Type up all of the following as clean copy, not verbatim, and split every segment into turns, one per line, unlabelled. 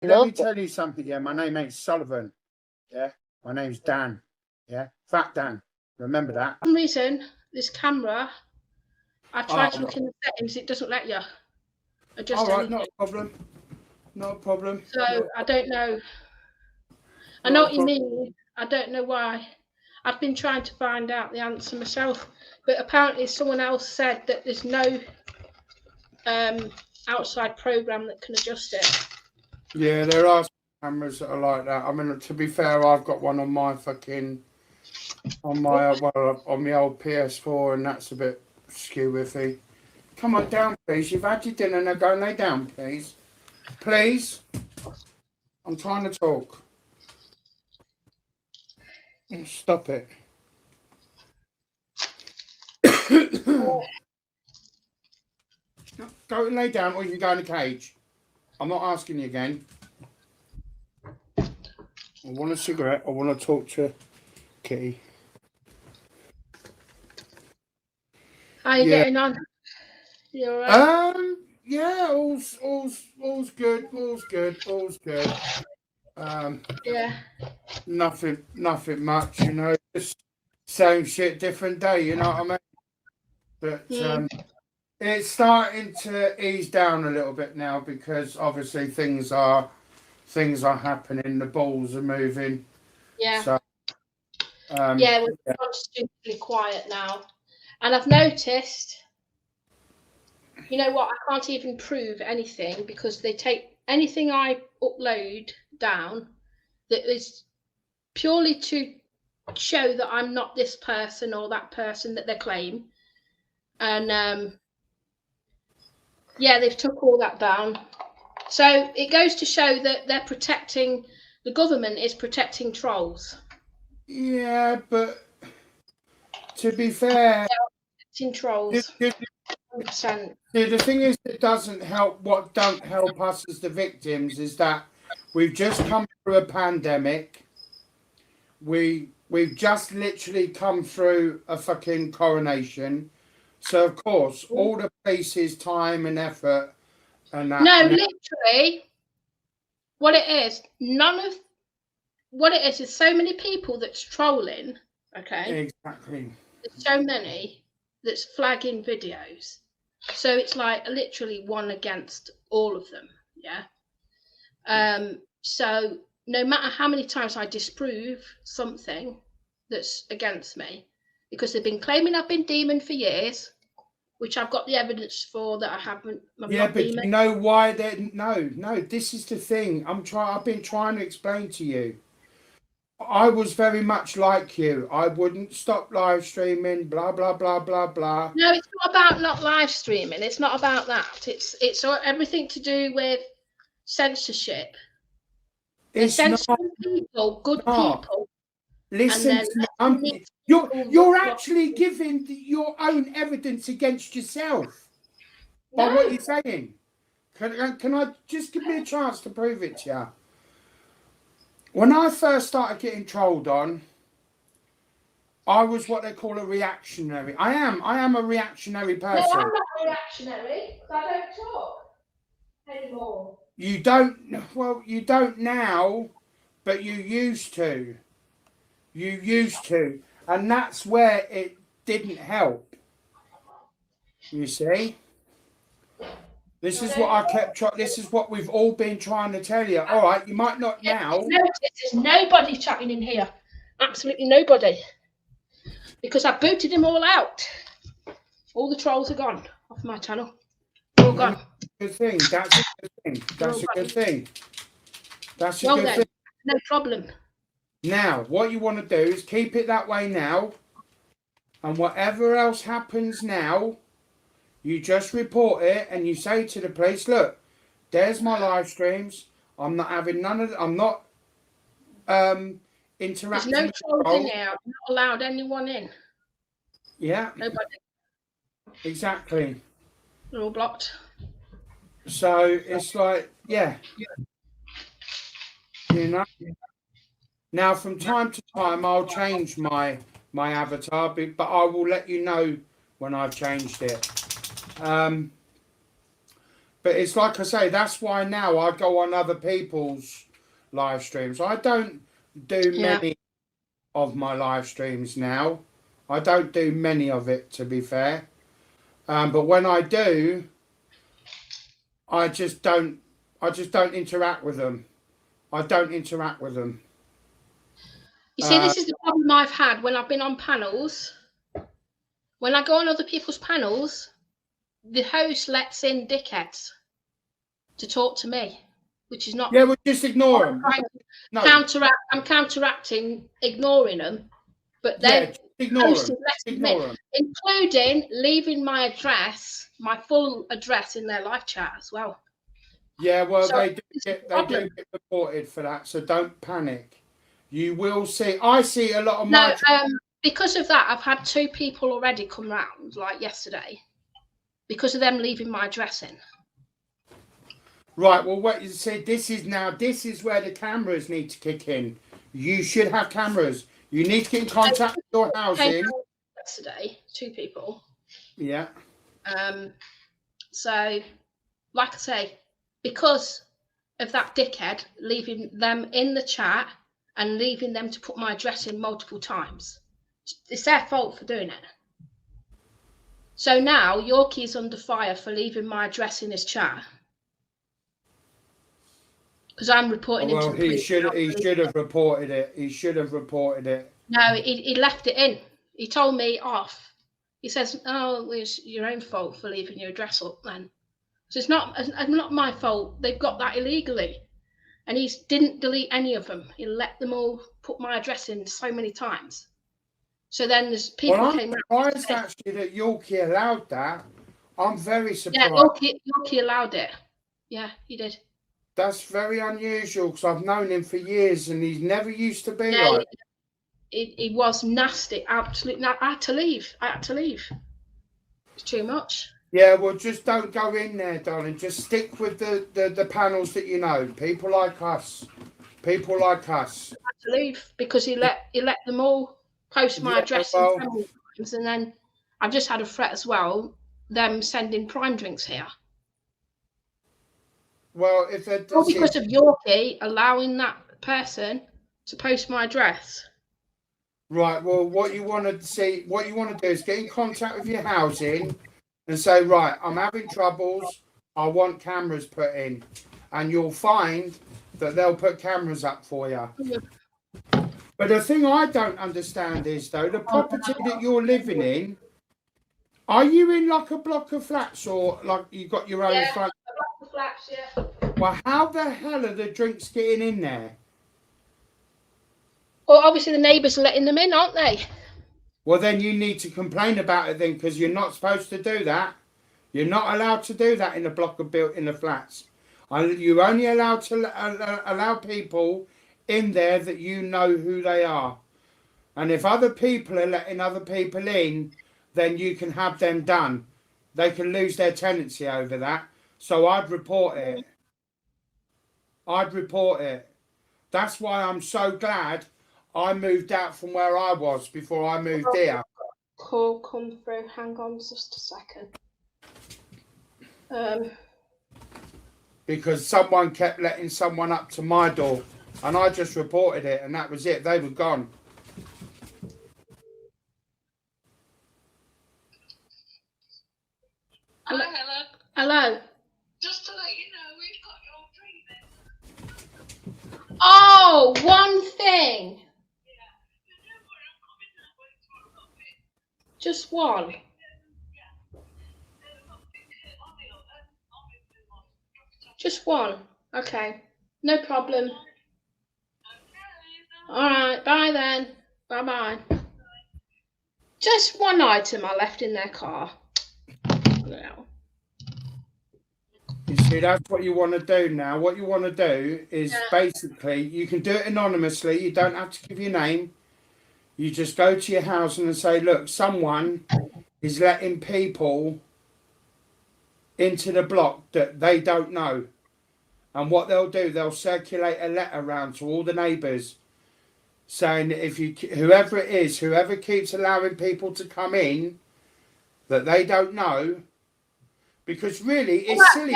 Let me tell you something. Yeah, my name ain't Sullivan. Yeah, my name's Dan. Yeah, Fat Dan. Remember that.
For some reason, this camera, I tried to look in the settings, it doesn't let you adjust
all right,
anything.
not a problem. Not a problem.
So I don't know. I know what you mean. I don't know why. I've been trying to find out the answer myself, but apparently someone else said that there's no outside program that can adjust it.
Yeah, there are some cameras that are like that. I mean, to be fair, I've got one on my on my old PS4, and that's a bit skew-iffy. Come on down, please. You've had your dinner. Now go and lay down, please. Please. I'm trying to talk. Stop it. Go and lay down, or you can go in the cage. I'm not asking you again. I want a cigarette. I want to talk to Kitty.
How are you getting on? You all right?
Yeah, all's good. All's good.
Yeah.
Nothing much, you know. Just same shit, different day. You know what I mean? But it's starting to ease down a little bit now because obviously things are happening. The balls are moving.
Yeah.
So,
we're stupidly quiet now, and I've noticed. You know what? I can't even prove anything because they take anything I upload down that is purely to show that I'm not this person or that person that they claim. And they've took all that down. So it goes to show that the government is protecting trolls.
Yeah, but to be fair,
protecting trolls. 100%.
The thing is, it doesn't help. What don't help us as the victims is that we've just come through a pandemic. We've just literally come through a fucking coronation. So of course, all the places, time and effort, and that.
No, literally, what it is, what it is so many people that's trolling. Okay.
Exactly.
There's so many that's flagging videos. So it's like literally one against all of them. Yeah. So no matter how many times I disprove something that's against me, because they've been claiming I've been demon for years, which I've got the evidence for that I haven't.
Yeah, but demon. You know why they no. This is the thing. I've been trying to explain to you. I was very much like you. I wouldn't stop live streaming, blah, blah, blah, blah, blah.
No, it's not about not live streaming. It's not about that. It's everything to do with censorship. It's censoring people, good people.
Listen, you're actually giving your own evidence against yourself by what you're saying. Can I just give me a chance to prove it to you? When I first started getting trolled on, I was what they call a reactionary. I am a reactionary person.
No, I'm not reactionary. I don't talk anymore.
You don't now, but you used to. And that's where it didn't help. You see? This is what I kept trying. This is what we've all been trying to tell you. All right, you might not now.
There's nobody chatting in here. Absolutely nobody. Because I booted them all out. All the trolls are gone off my channel. All gone.
Good thing. That's a good thing. That's a good thing. That's a good thing.
No problem.
Now, what you want to do is keep it that way now. And whatever else happens now, you just report it and you say to the police, look, there's my live streams. I'm not having none of I'm not interacting.
There's no trolls in here. I'm not allowed anyone in.
Yeah.
Nobody.
Exactly.
They're all blocked.
So it's like, yeah. You know. Now from time to time I'll change my avatar, but I will let you know when I've changed it. But it's like I say, that's why now I go on other people's live streams. I don't do many of my live streams now. I don't do many of it, to be fair. But when I do, I just don't interact with them. I don't interact with them.
You see, this is the problem I've had when I've been on panels. When I go on other people's panels, the host lets in dickheads to talk to me, which is not.
Yeah, well, just ignore them.
No. I'm counteracting, ignoring them, but then
ignore them,
including leaving my address, my full address, in their live chat as well.
Yeah, well, so they do get reported for that, so don't panic. You will see. I see a lot of my.
Because of that, I've had 2 people already come round, like yesterday, because of them leaving my address in.
Right. Well, what you said. This is where the cameras need to kick in. You should have cameras. You need to get in contact with your housing.
Yesterday, 2 people.
Yeah.
So, like I say, because of that dickhead leaving them in the chat and leaving them to put my address in multiple times, it's their fault for doing it. So now Yorkie's under fire for leaving my address in his chat. Because I'm reporting him to the police.
He should have reported it. He should have reported it.
No, he left it in. He told me off. He says, "Oh, it's your own fault for leaving your address up then." So it's not my fault. They've got that illegally. And he didn't delete any of them. He let them all put my address in so many times. So then there's people came around.
I'm surprised actually that Yorkie allowed that. I'm very surprised.
Yeah, Yorkie allowed it. Yeah, he did.
That's very unusual because I've known him for years and he's never used to be like.
He was nasty, absolutely. I had to leave. It's too much.
Yeah, well, just don't go in there, darling. Just stick with the panels that you know. People like us. I had
to leave because he let them all post my address and then I've just had a threat as well, them sending prime drinks here.
Well, if they're
because of Yorkie allowing that person to post my address.
Right. Well, what you want to do is get in contact with your housing and say, right, I'm having troubles. I want cameras put in, and you'll find that they'll put cameras up for you. Yeah. But the thing I don't understand is, though, the property that you're living in, are you in like a block of flats or like you got your own flat?
A block of flats, yeah.
Well, how the hell are the drinks getting in there?
Well, obviously the neighbours are letting them in, aren't they?
Well, then you need to complain about it then, because you're not supposed to do that. You're not allowed to do that in a block of built in the flats. You're only allowed to allow people in there that you know who they are. And if other people are letting other people in, then you can have them done. They can lose their tenancy over that. So I'd report it. That's why I'm so glad I moved out from where I was before I moved here.
Call come through. Hang on just a second.
Because someone kept letting someone up to my door, and I just reported it, and that was it. They were gone.
Hello.
Just to let you know, we've got your dreaming.
Oh, one thing. Just one. Just one. Okay. No problem. All right. Bye then. Bye. Just one item I left in their car. No.
You see, that's what you want to do now. What you want to do is basically, you can do it anonymously. You don't have to give your name. You just go to your house and say, look, someone is letting people into the block that they don't know. And what they'll do, they'll circulate a letter around to all the neighbours saying that whoever it is, whoever keeps allowing people to come in that they don't know, Because really, it's silly.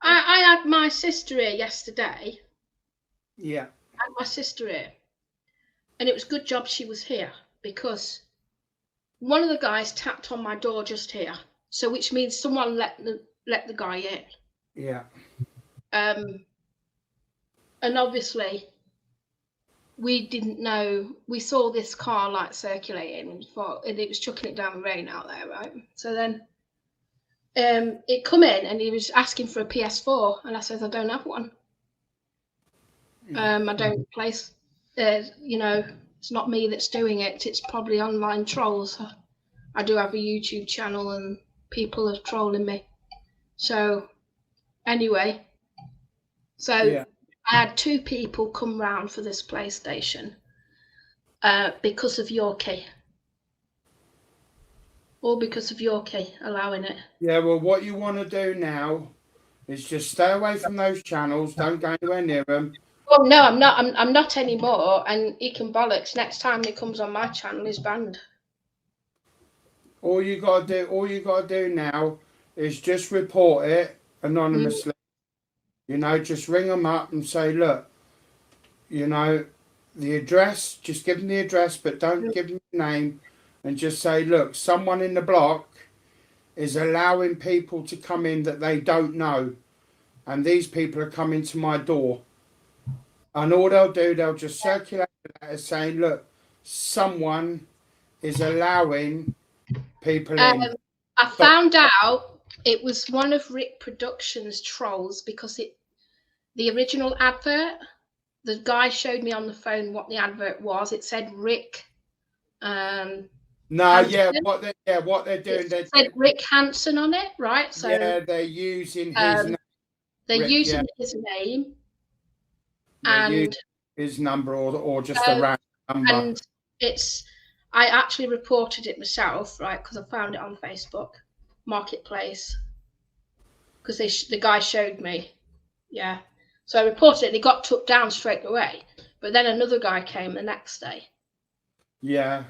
I had my sister here yesterday.
Yeah.
I had my sister here. And it was a good job she was here, because one of the guys tapped on my door just here. So which means someone let the guy in.
Yeah.
And obviously we didn't know, we saw this car like circulating and it was chucking it down the rain out there, right? So then it come in and he was asking for a PS4 and I said, I don't have one. I don't place, you know, it's not me that's doing it, it's probably online trolls. I do have a YouTube channel and people are trolling me. So anyway, I had 2 people come round for this PlayStation because of Yorkie. All because of Yorkie allowing it.
Yeah, well, what you want to do now is just stay away from those channels. Don't go anywhere near them.
Well, no, I'm not. I'm not anymore. And he can bollocks. Next time he comes on my channel, he's banned.
All you gotta do now is just report it anonymously. You know, just ring them up and say, look, you know, the address. Just give them the address, but don't give them the name. And just say, look, someone in the block is allowing people to come in that they don't know. And these people are coming to my door. And all they'll do, they'll just circulate a letter saying, look, someone is allowing people in.
I found out it was one of Rick Productions' trolls because the original advert, the guy showed me on the phone what the advert was. It said Rick.
What they're doing,
it said Rick Hansen on it, right? So
yeah, they're using his name.
They're using his name and
his number or just a random number.
And I actually reported it myself, right? Because I found it on Facebook Marketplace. Because the guy showed me, yeah. So I reported it. They got took down straight away. But then another guy came the next day.
Yeah.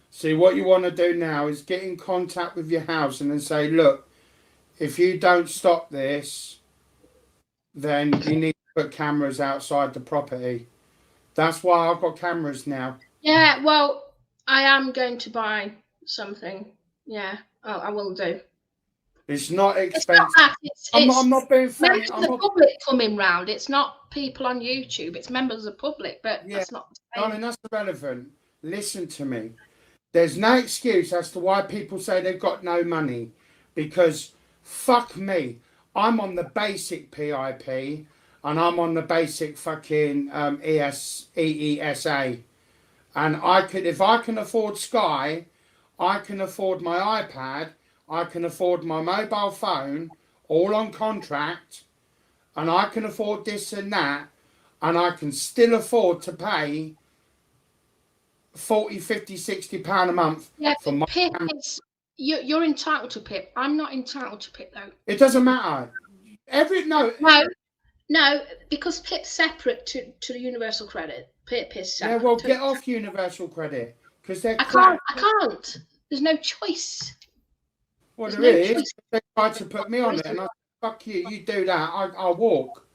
See, what you want to do now is get in contact with your housing and say, look, if you don't stop this, then you need to put cameras outside the property. That's why I've got cameras now.
Yeah, well, I am going to buy something. Yeah, I will do.
It's not expensive. I'm not being funny.
Members of the public coming round. It's not people on YouTube. It's members of the public, but that's not the same.
I mean, that's irrelevant. Listen to me. There's no excuse as to why people say they've got no money, because fuck me, I'm on the basic PIP and I'm on the basic fucking EESA, and if I can afford Sky, I can afford my iPad, I can afford my mobile phone, all on contract, and I can afford this and that, and I can still afford to pay 40, 50, 60 pound a month.
Yeah, for my PIP you're entitled to PIP. I'm not entitled to PIP though.
It doesn't matter.
No, because PIP's separate to the universal credit. PIP is separate.
Yeah, well, get off universal credit because they're.
I can't. There's no choice.
Well, there is. They tried to put me on it, and I said, fuck you. You do that, I'll walk,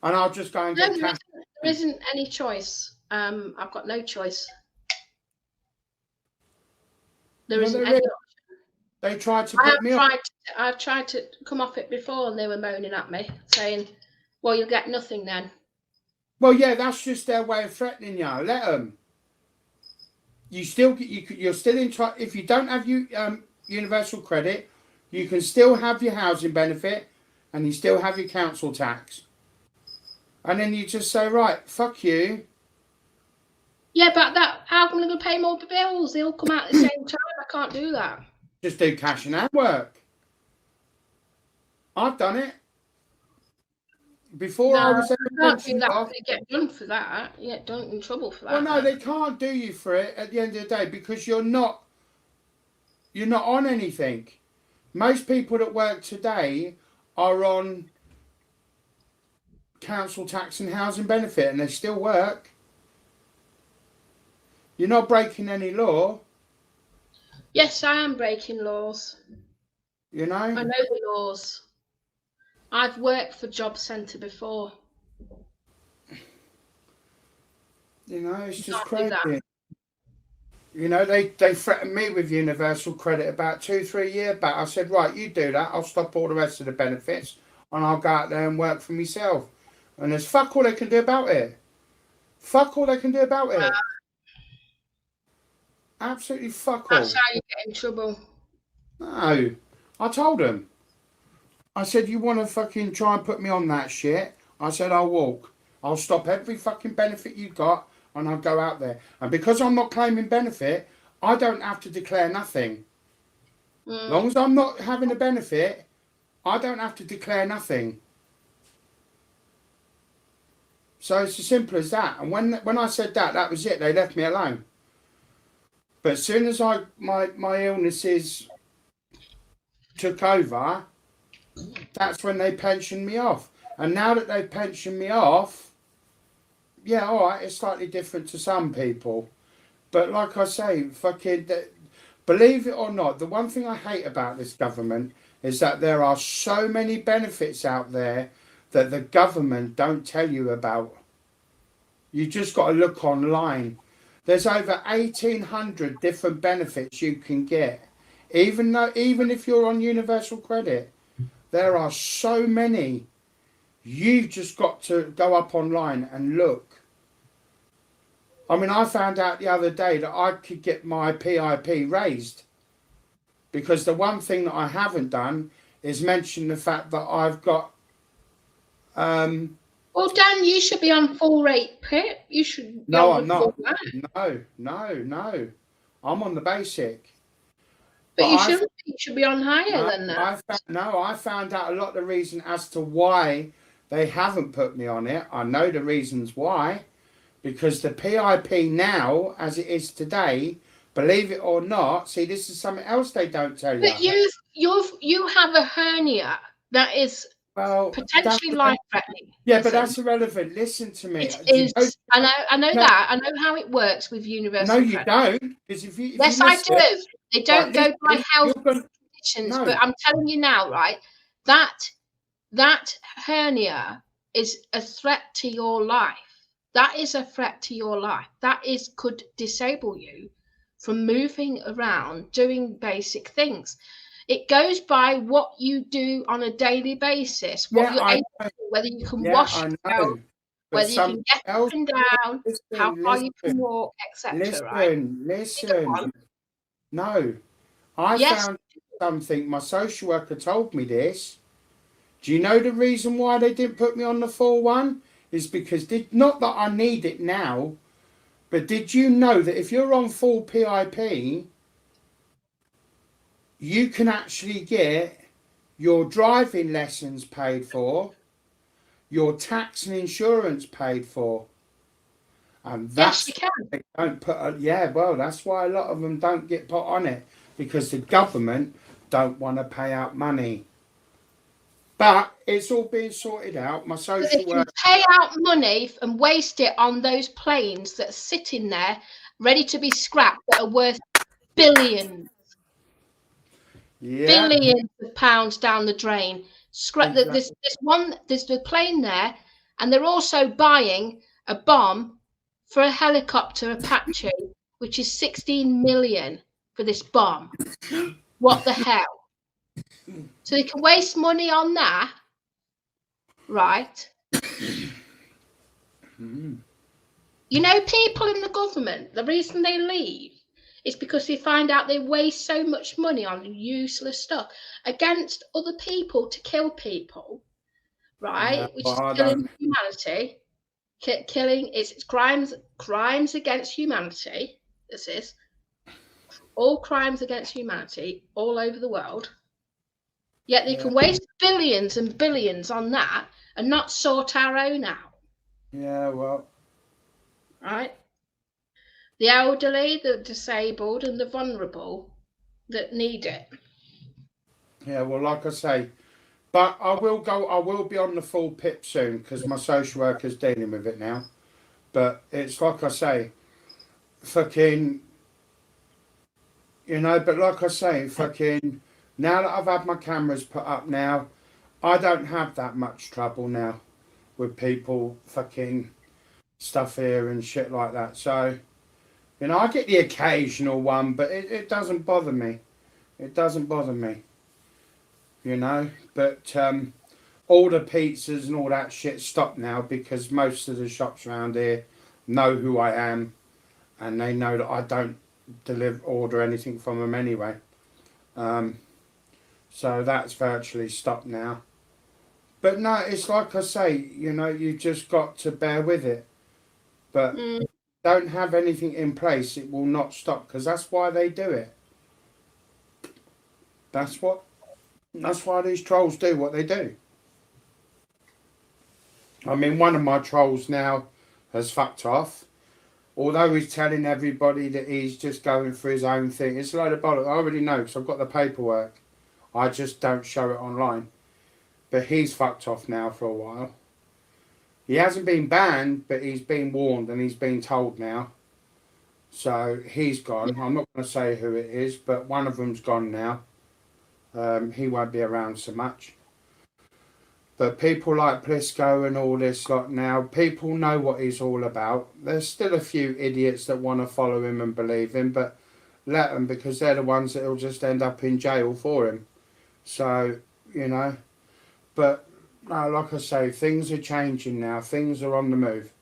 and I'll just go and get cash.
There isn't any choice. I've got no choice. There isn't any option.
They tried to put me on.
I've tried to come off it before, and they were moaning at me, saying, "Well, you'll get nothing then."
Well, yeah, that's just their way of threatening you. Let them. You're still in charge. If you don't have universal credit, you can still have your housing benefit, and you still have your council tax. And then you just say, right, fuck you.
Yeah, but how am I going to pay more bills? They all come out at the same time. I can't do that.
Just do cash and hand work. I've done it. Before I was
can't do that. They get done for that. You get done in trouble for that.
Well, no, they can't do you for it at the end of the day because you're not on anything. Most people that work today are on council tax and housing benefit, and they still work. You're not breaking any law.
Yes, I am breaking laws.
You know?
I know the laws. I've worked for Job Centre before.
You know, it's just
Can't do
crazy. You know, they threatened me with universal credit about 2-3 years back. I said, right, you do that. I'll stop all the rest of the benefits and I'll go out there and work for myself. And there's fuck all they can do about it. Fuck all they can do about it. Absolutely fuck all.
That's how you get in trouble.
No. I told them. I said, you want to fucking try and put me on that shit? I said, I'll walk. I'll stop every fucking benefit you got and I'll go out there. And because I'm not claiming benefit, I don't have to declare nothing. As long as I'm not having a benefit, I don't have to declare nothing. So it's as simple as that. And when I said that, that was it. They left me alone. But as soon as my illnesses took over, that's when they pensioned me off. And now that they've pensioned me off, yeah, all right, it's slightly different to some people. But like I say, fucking, believe it or not, the one thing I hate about this government is that there are so many benefits out there that the government don't tell you about. You just got to look online. There's over 1,800 different benefits you can get. Even if you're on universal credit, there are so many. You've just got to go up online and look. I mean, I found out the other day that I could get my PIP raised because the one thing that I haven't done is mention the fact that I've got.
Well, Dan, you should be on full rate PIP. You should. Be
No,
on
I'm not. No. I'm on the basic.
But you shouldn't. You should be on higher than that.
I found out a lot of the reason as to why they haven't put me on it. I know the reasons why. Because the PIP now, as it is today, believe it or not, see, this is something else they don't tell you.
But you have a hernia that is potentially life-threatening.
Yeah, but that's irrelevant. Listen to me.
It is. I know that. I know how it works with universal credit.
No, you don't. Because if
yes, I do. They don't go by health conditions.
No.
But I'm telling you now, right, that hernia is a threat to your life. That is a threat to your life. That could disable you from moving around, doing basic things. It goes by what you do on a daily basis, what you're able to do, whether you can wash yourself, whether you can get up and down, how far you can walk, etc.
Listen. No. I found something. My social worker told me this. Do you know the reason why they didn't put me on the full one? Is because, not that I need it now, but did you know that if you're on full PIP, you can actually get your driving lessons paid for, your tax and insurance paid for. And that's
yes, you can.
They don't put that's why a lot of them don't get put on it, because the government don't want to pay out money. But it's all being sorted out. My social worker
pay out money and waste it on those planes that are sitting there ready to be scrapped that are worth billions.
Yeah.
Billions of pounds down the drain. Scrap. There's the plane there, and they're also buying a bomb for a helicopter Apache, which is 16 million for this bomb. What the hell? So they can waste money on that, right? You know, people in the government, the reason they leave is because they find out they waste so much money on useless stuff against other people to kill people, right? Which is killing humanity. It's crimes against humanity. This is all crimes against humanity all over the world. Yet they can waste billions and billions on that and not sort our own out.
Yeah, well.
Right? The elderly, the disabled, and the vulnerable that need it.
Yeah, well, like I say, but I will be on the full PIP soon because my social worker's dealing with it now. But it's like I say, fucking, but like I say, fucking, Now that I've had my cameras put up now, I don't have that much trouble now with people fucking stuff here and shit like that. So, you know, I get the occasional one, but it doesn't bother me. It doesn't bother me. You know, but all the pizzas and all that shit stopped now because most of the shops around here know who I am and they know that I don't order anything from them anyway. So that's virtually stopped now. But no, it's like I say, you know, you just got to bear with it. But don't have anything in place, it will not stop because that's why they do it. That's why these trolls do what they do. I mean, one of my trolls now has fucked off. Although he's telling everybody that he's just going for his own thing. It's a load of bollocks. I already know because I've got the paperwork. I just don't show it online. But he's fucked off now for a while. He hasn't been banned, but he's been warned and he's been told now. So he's gone. I'm not going to say who it is, but one of them's gone now. He won't be around so much. But people like Plisco and all this lot now, people know what he's all about. There's still a few idiots that want to follow him and believe him, but let them because they're the ones that will just end up in jail for him. So, you know, but no, like I say, things are changing now. Things are on the move.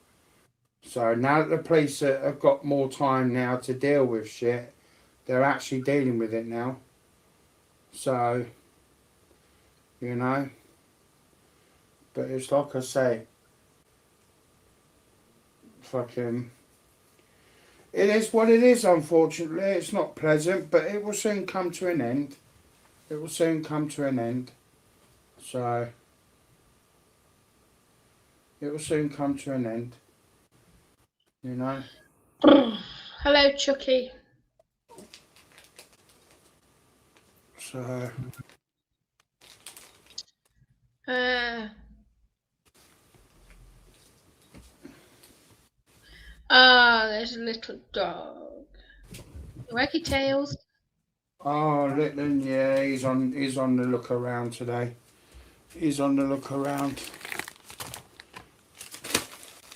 So now that the police have got more time now to deal with shit, they're actually dealing with it now. So, you know. But it's like I say, fucking, it is what it is, unfortunately. It's not pleasant, but it will soon come to an end. It will soon come to an end. So, it will soon come to an end. You know?
Hello, Chucky.
So,
there's a little dog. Wacky tails.
oh, Litland, yeah, he's on the look around today. He's on the look around.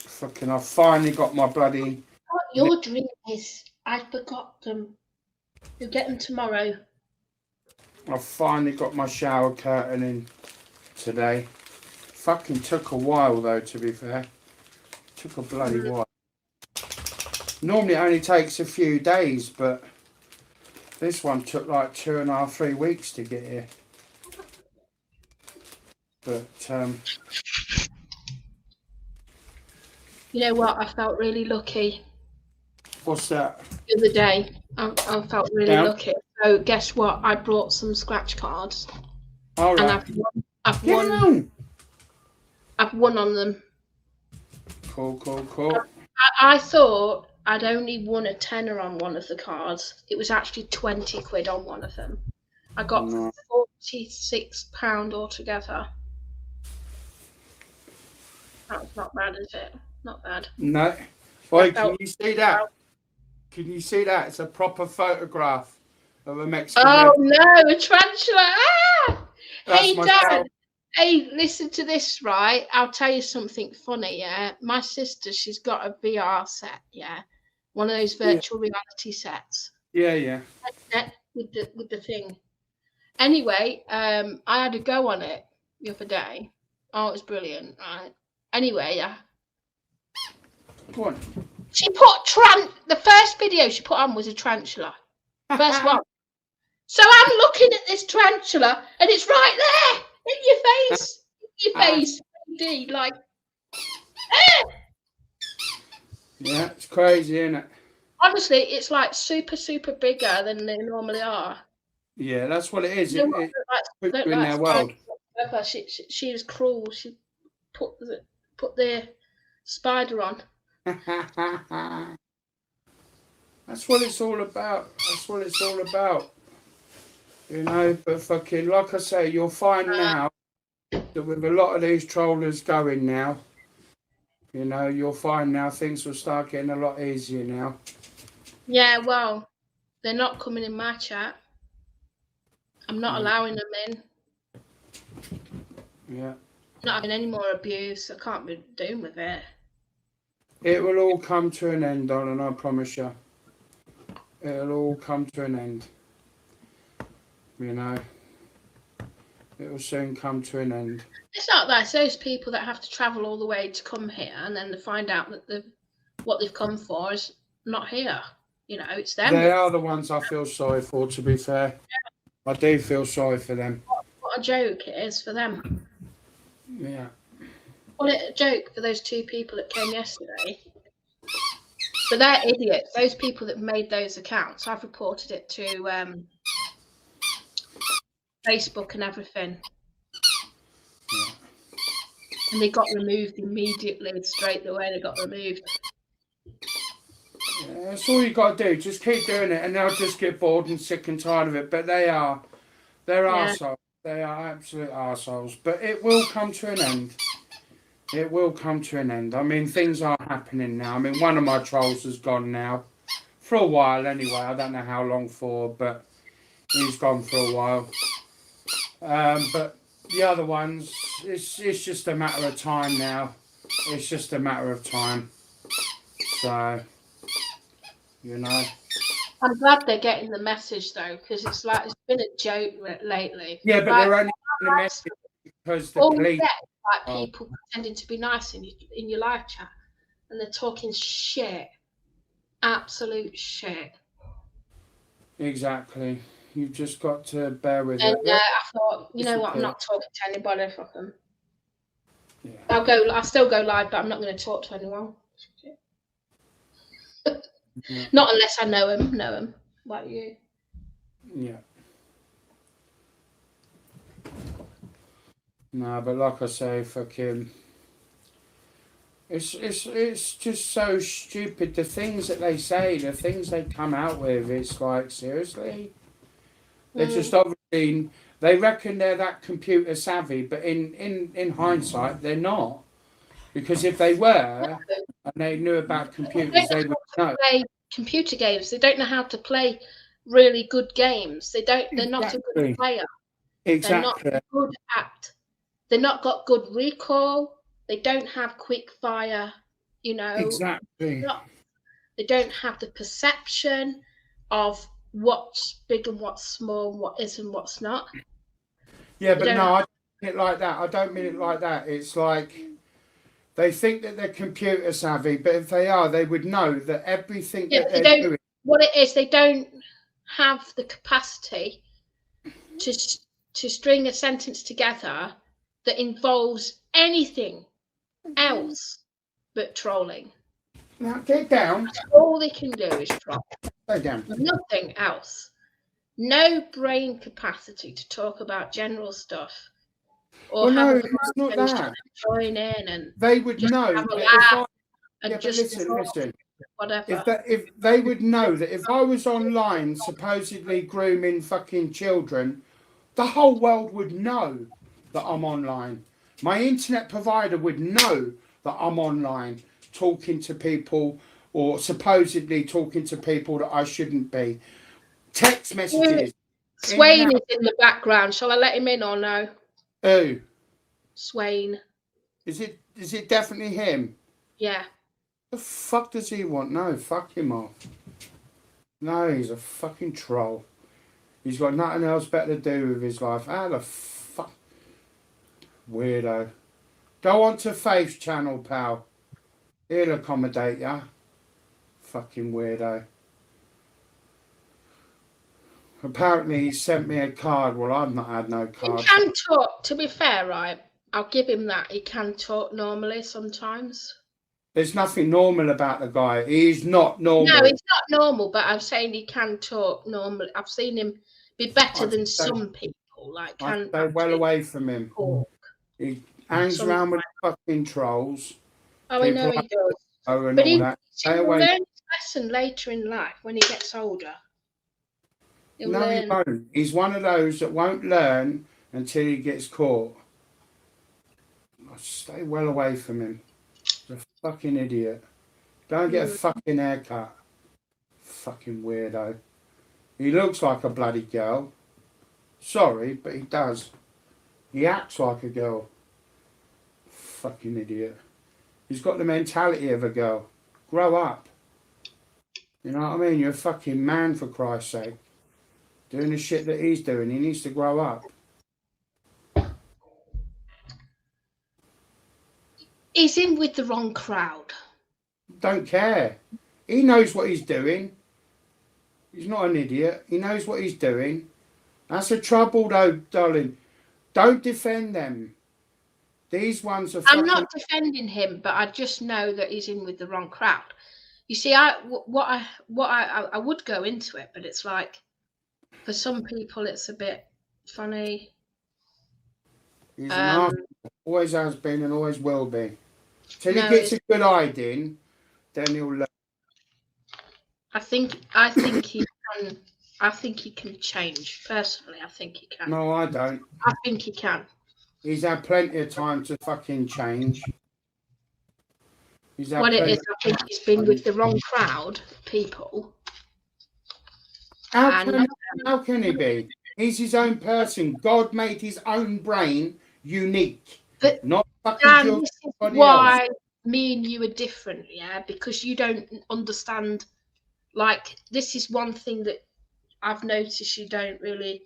Fucking, I finally got my bloody...
What your dream is, I forgot them. You'll get them tomorrow.
I finally got my shower curtain in today. Fucking took a while though, to be fair. Took a bloody while. Normally it only takes a few days, but this one took like 2.5, 3 weeks to get here. But
you know what? I felt really lucky.
What's that?
The other day, I felt really lucky. So guess what? I brought some scratch cards.
All right.
And I've won on them.
Cool.
I thought I'd only won a tenner on one of the cards. It was actually 20 quid on one of them. I got £46 altogether. That's not bad, is it? Not bad.
No. Wait, can you see that? Can you see that? It's a proper photograph of a Mexican.
Oh no, a tarantula! Ah! Hey, Dad.
Dad.
Hey, listen to this, right? I'll tell you something funny, yeah? My sister, she's got a VR set, yeah? One of those virtual reality sets.
Yeah.
With the thing. Anyway, I had a go on it the other day. Oh, it was brilliant, right? Anyway, yeah.
Go on.
She put the first video she put on was a tarantula. First one. So I'm looking at this tarantula and it's right there in your face. In your face. Indeed, like.
Yeah, it's crazy, isn't it?
Honestly, it's like super, super bigger than they normally are.
Yeah, that's what it is.
You know
It puts you in their world.
She was cruel. She put the spider on.
That's what it's all about. You know, but fucking, like I say, you'll find now that with a lot of these trollers going now, you know, you'll find now things will start getting a lot easier now.
Yeah, well, they're not coming in my chat. I'm not allowing them in.
Yeah.
Not having any more abuse. I can't be doing with it.
It will all come to an end, darling, I promise you. It'll all come to an end. You know. It will soon come to an end.
It's not that. It's those people that have to travel all the way to come here and then they find out that what they've come for is not here. You know, it's them.
They are the ones I feel sorry for, to be fair. I do feel sorry for them.
What a joke it is for them.
Yeah.
What a joke for those 2 people that came yesterday. But they're idiots. Those people that made those accounts, I've reported it to Facebook and everything.
Yeah.
And they got removed immediately, straight away they got removed.
Yeah, that's all you got to do. Just keep doing it and they'll just get bored and sick and tired of it. But they're arseholes. They are absolute arseholes. But it will come to an end. It will come to an end. I mean, things are happening now. I mean, one of my trolls has gone now. For a while anyway. I don't know how long for, but he's gone for a while. But the other ones, it's just a matter of time now. It's just a matter of time. So, you know.
I'm glad they're getting the message though, because it's like it's been a joke lately.
Yeah, but
like,
they're only getting the message because the police.
Like people pretending to be nice in your live chat, and they're talking shit, absolute shit.
Exactly. You've just got to bear with
and,
it.
I thought, you know what? I'm not talking to anybody. Fuck them.
Yeah.
I'll still go live, but I'm not going to talk to anyone.
Yeah.
Not unless I know him, like you.
Yeah. No, but like I say, fucking, it's just so stupid. The things that they say, the things they come out with, it's like, seriously? They're just obviously, they reckon they're that computer savvy, but in hindsight, they're not. Because if they were, and they knew about computers, they would know.
Play computer games. They don't know how to play really good games. They're not a good player.
Exactly.
They're not good at. They're not got good recall. They don't have quick fire. You know.
Exactly.
They don't have the perception of what's big and what's small, what is and what's not.
Yeah, but no, I don't mean it like that. I don't mean it like that. It's like they think that they're computer savvy, but if they are, they would know that everything that they're doing.
What it is, they don't have the capacity to string a sentence together that involves anything else but trolling.
Now get down.
That's all they can do is troll.
Go down.
Nothing else. No brain capacity to talk about general stuff. Or
well, no, it's not that.
Join in and
they would know. Listen.
Whatever.
If they would know that if I was online supposedly grooming fucking children, the whole world would know that I'm online. My internet provider would know that I'm online talking to people or supposedly talking to people that I shouldn't be. Text messages.
Swain is in the background. Shall I let him in or no?
Who?
Swain.
Is it definitely him?
Yeah.
The fuck does he want? No, fuck him off. No, he's a fucking troll. He's got nothing else better to do with his life. How the fuck? Weirdo. Go on to Faith's channel, pal. He'll accommodate ya. Fucking weirdo. Apparently he sent me a card. Well, I've not had no card.
He can talk, to be fair, right? I'll give him that. He can talk normally sometimes.
There's nothing normal about the guy. He's not normal.
No, he's not normal, but I'm saying he can talk normally. I've seen him be better than some people. Like, can
stay well away from him.
Talk.
He hangs around with fucking trolls.
Oh, I know he does.
But he
will learn his lesson later in life when he gets older.
He won't. He's one of those that won't learn until he gets caught. Stay well away from him. He's a fucking idiot. Go and get a fucking haircut. Fucking weirdo. He looks like a bloody girl. Sorry, but he does. He acts like a girl. Fucking idiot. He's got the mentality of a girl. Grow up. You know what I mean? You're a fucking man, for Christ's sake. Doing the shit that he's doing. He needs to grow up.
He's in with the wrong crowd.
Don't care. He knows what he's doing. He's not an idiot. He knows what he's doing. That's the trouble, though, darling. Don't defend them. These ones are.
I'm not defending him, but I just know that he's in with the wrong crowd. You see, I would go into it, but it's like, for some people, it's a bit funny.
He's an arsehole. Always has been and always will be. Till he gets a good hiding, then he'll learn. I think he can change. Personally, I think he can. No, I don't.
I think he can.
He's had plenty of time to fucking change.
What it is, I think he's been with the wrong crowd of people.
How can he be? He's his own person. God made his own brain unique.
But
not fucking
this is why me and you are different, yeah? Because you don't understand. Like, this is one thing that I've noticed you don't really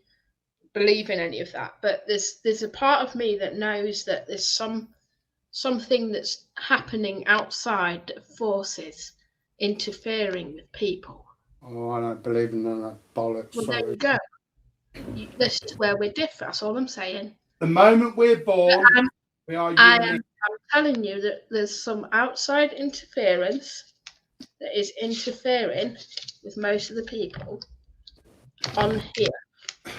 believe in any of that. But there's a part of me that knows that there's something that's happening outside forces interfering with people.
Oh, I don't believe in that bollocks.
Well, there you go. This is where we're different. That's all I'm saying.
The moment we're born, we are unique.
I'm telling you that there's some outside interference that is interfering with most of the people on here.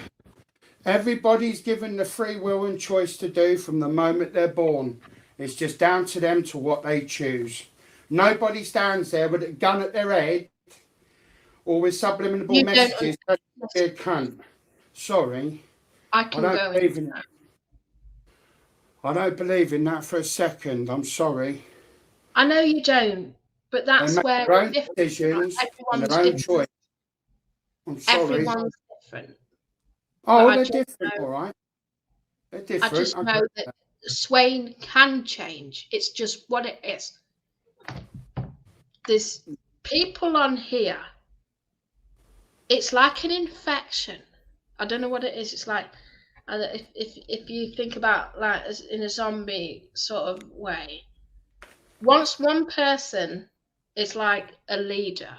Everybody's given the free will and choice to do from the moment they're born. It's just down to them to what they choose. Nobody stands there with a gun at their head or with subliminal messages. Be a cunt. Sorry.
I don't believe in that.
I don't believe in that for a second. I'm sorry.
I know you don't, but that's where
their own decisions and their own choice. I'm sorry.
Everyone's different.
Oh, they're different, all right. They're different.
I just know that Swain can change. It's just what it is. There's people on here. It's like an infection. I don't know what it is. It's like, if you think about like in a zombie sort of way, once one person is like a leader,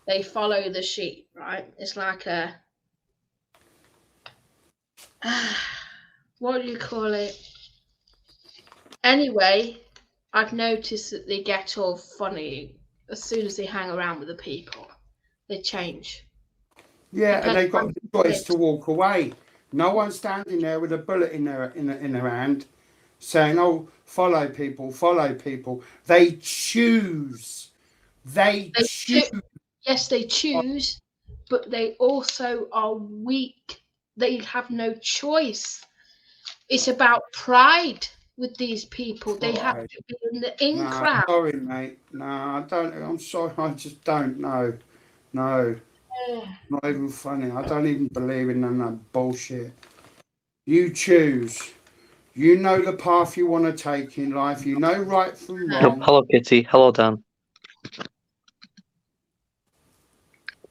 they follow the sheep, right? It's like a what do you call it? Anyway, I've noticed that they get all funny as soon as they hang around with the people. They change.
Yeah, and they've got the choice to walk away. No one's standing there with a bullet in their hand saying, oh, follow people, follow people. They choose. They choose.
Yes, they choose, but they also are weak. They have no choice. It's about pride with these people. They have to be in the crowd.
Sorry, mate. No, I don't. I'm sorry. I just don't know. No. Not even funny. I don't even believe in none of that bullshit. You choose. You know the path you want to take in life. You know right from wrong.
Hello, Kitty. Hello, Dan.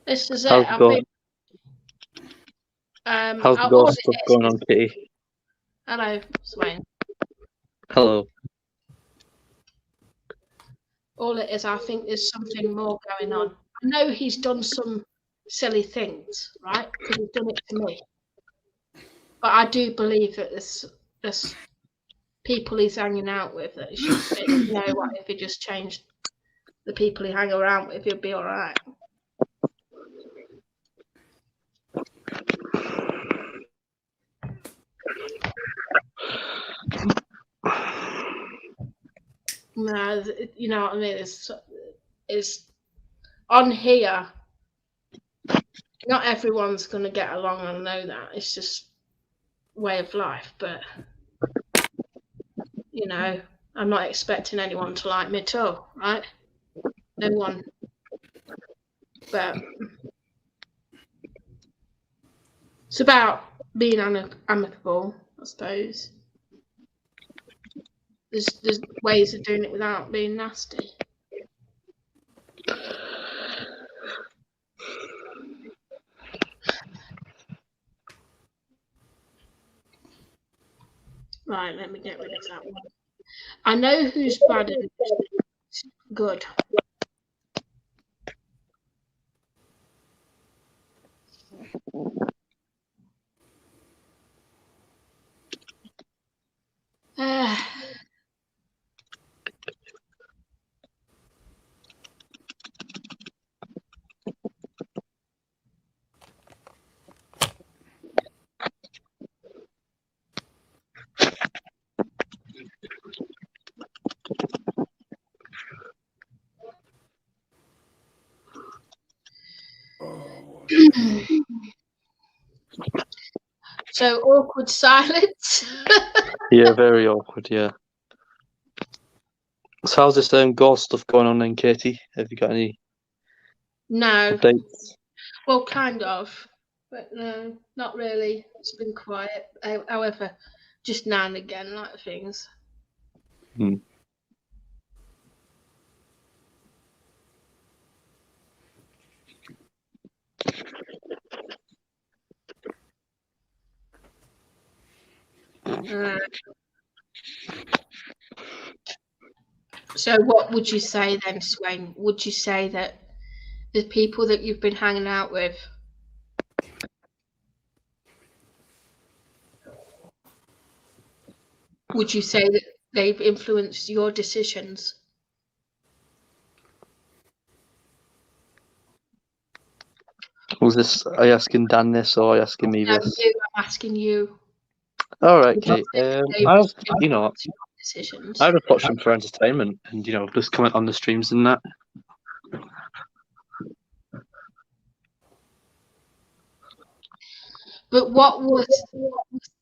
This is it.
How's it going? How's the ghost stuff going on, Kitty?
Hello, Swain.
Hello.
All it is, I think there's something more going on. I know he's done some silly things, right? Because he's done it to me. But I do believe that there's people he's hanging out with that he should, you know what, if he just changed the people he hang around with, he'll be all right. No, you know what I mean? It's on here. Not everyone's going to get along, I know that. It's just way of life. But, you know, I'm not expecting anyone to like me at all, right? No one. But it's about being amicable, I suppose. There's ways of doing it without being nasty. Right, let me get rid of that one. I know who's bad and who's good. So awkward silence.
Yeah, very awkward. Yeah. So how's this ghost stuff going on then, Katie? Have you got any
No.
updates?
Well, kind of, but no, not really. It's been quiet. However, just now and again, like things. So what would you say then, Swain? Would you say that the people that you've been hanging out with, would you say that they've influenced your decisions?
Was this, are you asking Dan this or are you asking me
No,
this?
you, I'm asking you.
All right, Kate. I've, you know,
Decisions.
I just watch them for entertainment and, you know, just comment on the streams and that.
But what was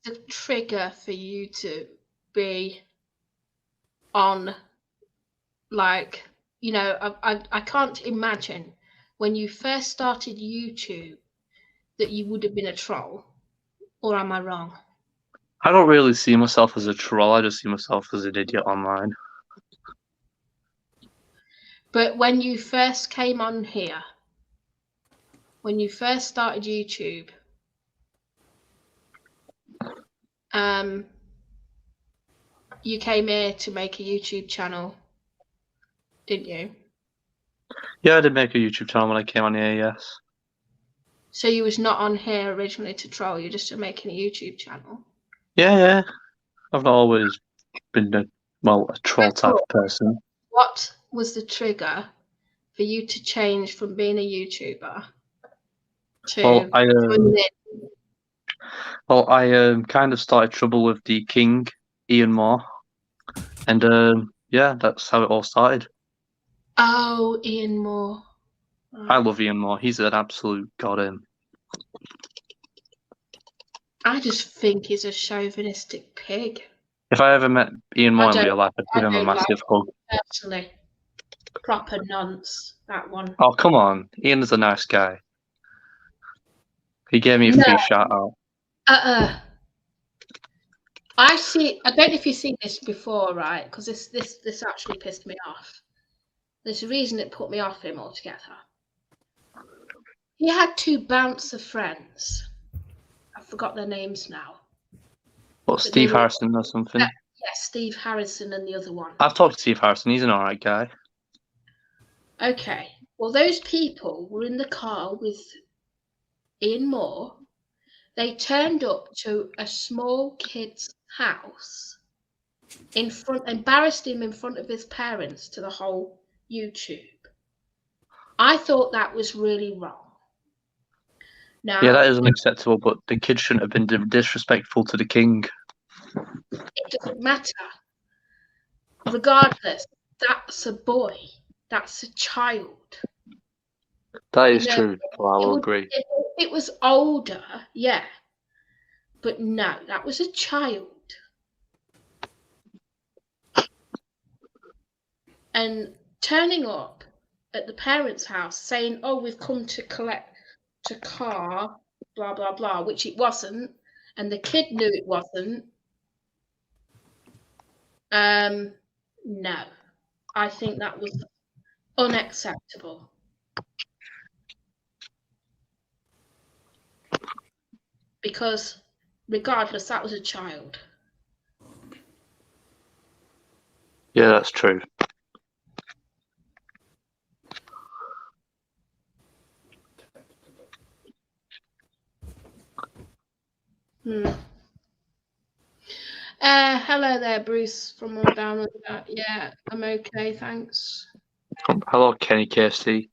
the trigger for you to be on, like, you know, I can't imagine when you first started YouTube that you would have been a troll, or am I wrong?
I don't really see myself as a troll. I just see myself as an idiot online.
But when you first came on here, when you first started YouTube, you came here to make a YouTube channel, didn't you?
Yeah, I did make a YouTube channel when I came on here, yes.
So you was not on here originally to troll, you're just making a YouTube channel?
Yeah. I've not always been a troll type person.
What was the trigger for you to change from being a YouTuber to
I kind of started trouble with the King, Ian Moore. And yeah, that's how it all started.
Oh, Ian Moore. Oh.
I love Ian Moore. He's an absolute god.
I just think he's a chauvinistic pig.
If I ever met Ian Moore in real life, I'd give him a massive hug.
Personally, proper nonce, that one.
Oh, come on. Ian is a nice guy. He gave me a free shout out.
I don't know if you've seen this before, right? Because this actually pissed me off. There's a reason it put me off him altogether. He had 2 bouncer friends. I forgot their names now.
What, Steve Harrison or something?
Yeah, Steve Harrison and the other one.
I've talked to Steve Harrison. He's an alright guy.
Okay. Well, those people were in the car with Ian Moore. They turned up to a small kid's house, embarrassed him in front of his parents to the whole YouTube. I thought that was really wrong. Now,
yeah, that is unacceptable, but the kid shouldn't have been disrespectful to the King.
It doesn't matter. Regardless, that's a boy. That's a child.
That is true. Well, I will agree.
It was older, yeah. But no, that was a child. And turning up at the parents' house saying, oh, we've come to collect a car, blah, blah, blah, which it wasn't. and the kid knew it wasn't, no, I think that was unacceptable. Because regardless, that was a child.
Yeah, that's true.
Hello there, Bruce from On Down With That. Yeah, I'm okay, thanks.
Hello, Kenny KC.